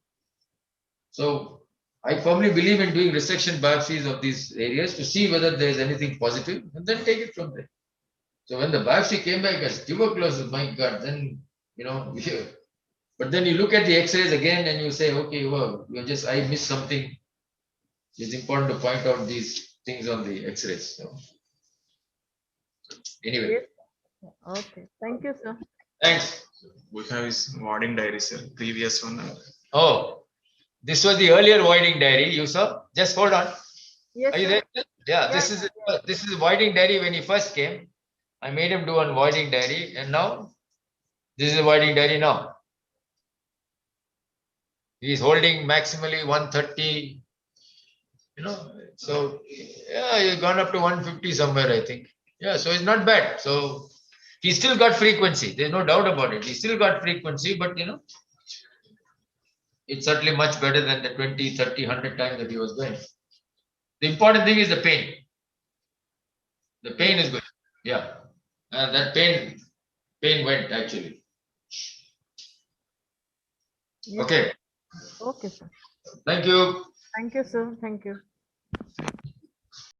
[SPEAKER 1] So I firmly believe in doing resection biopsies of these areas to see whether there is anything positive and then take it from there. So when the biopsy came back as tuberculosis, my God, then, you know, but then you look at the x-rays again and you say, okay, well, I missed something. It's important to point out these things on the x-rays. So. Anyway,
[SPEAKER 4] Yes. Okay. Thank you, sir.
[SPEAKER 1] thanks.
[SPEAKER 2] We have his warding diary, sir. Previous one.
[SPEAKER 1] Oh, this was the earlier voiding diary you saw. Just hold on.
[SPEAKER 4] Yes,
[SPEAKER 1] Are you
[SPEAKER 4] sir.
[SPEAKER 1] there? Yeah,
[SPEAKER 4] Yeah,
[SPEAKER 1] this is voiding diary when he first came. I made him do one voiding diary, and now this is a voiding diary now. He is holding maximally 130. You know, so yeah, he's gone up to 150 somewhere, I think. Yeah, so it's not bad. So he still got frequency. There's no doubt about it. He still got frequency, but you know, it's certainly much better than the 20, 30, 100 times that he was going. The important thing is the pain. The pain is good. Yeah. And that pain went actually.
[SPEAKER 4] yes.
[SPEAKER 1] Okay.
[SPEAKER 4] Okay, sir.
[SPEAKER 1] Thank you.
[SPEAKER 4] Thank you, sir. Thank you.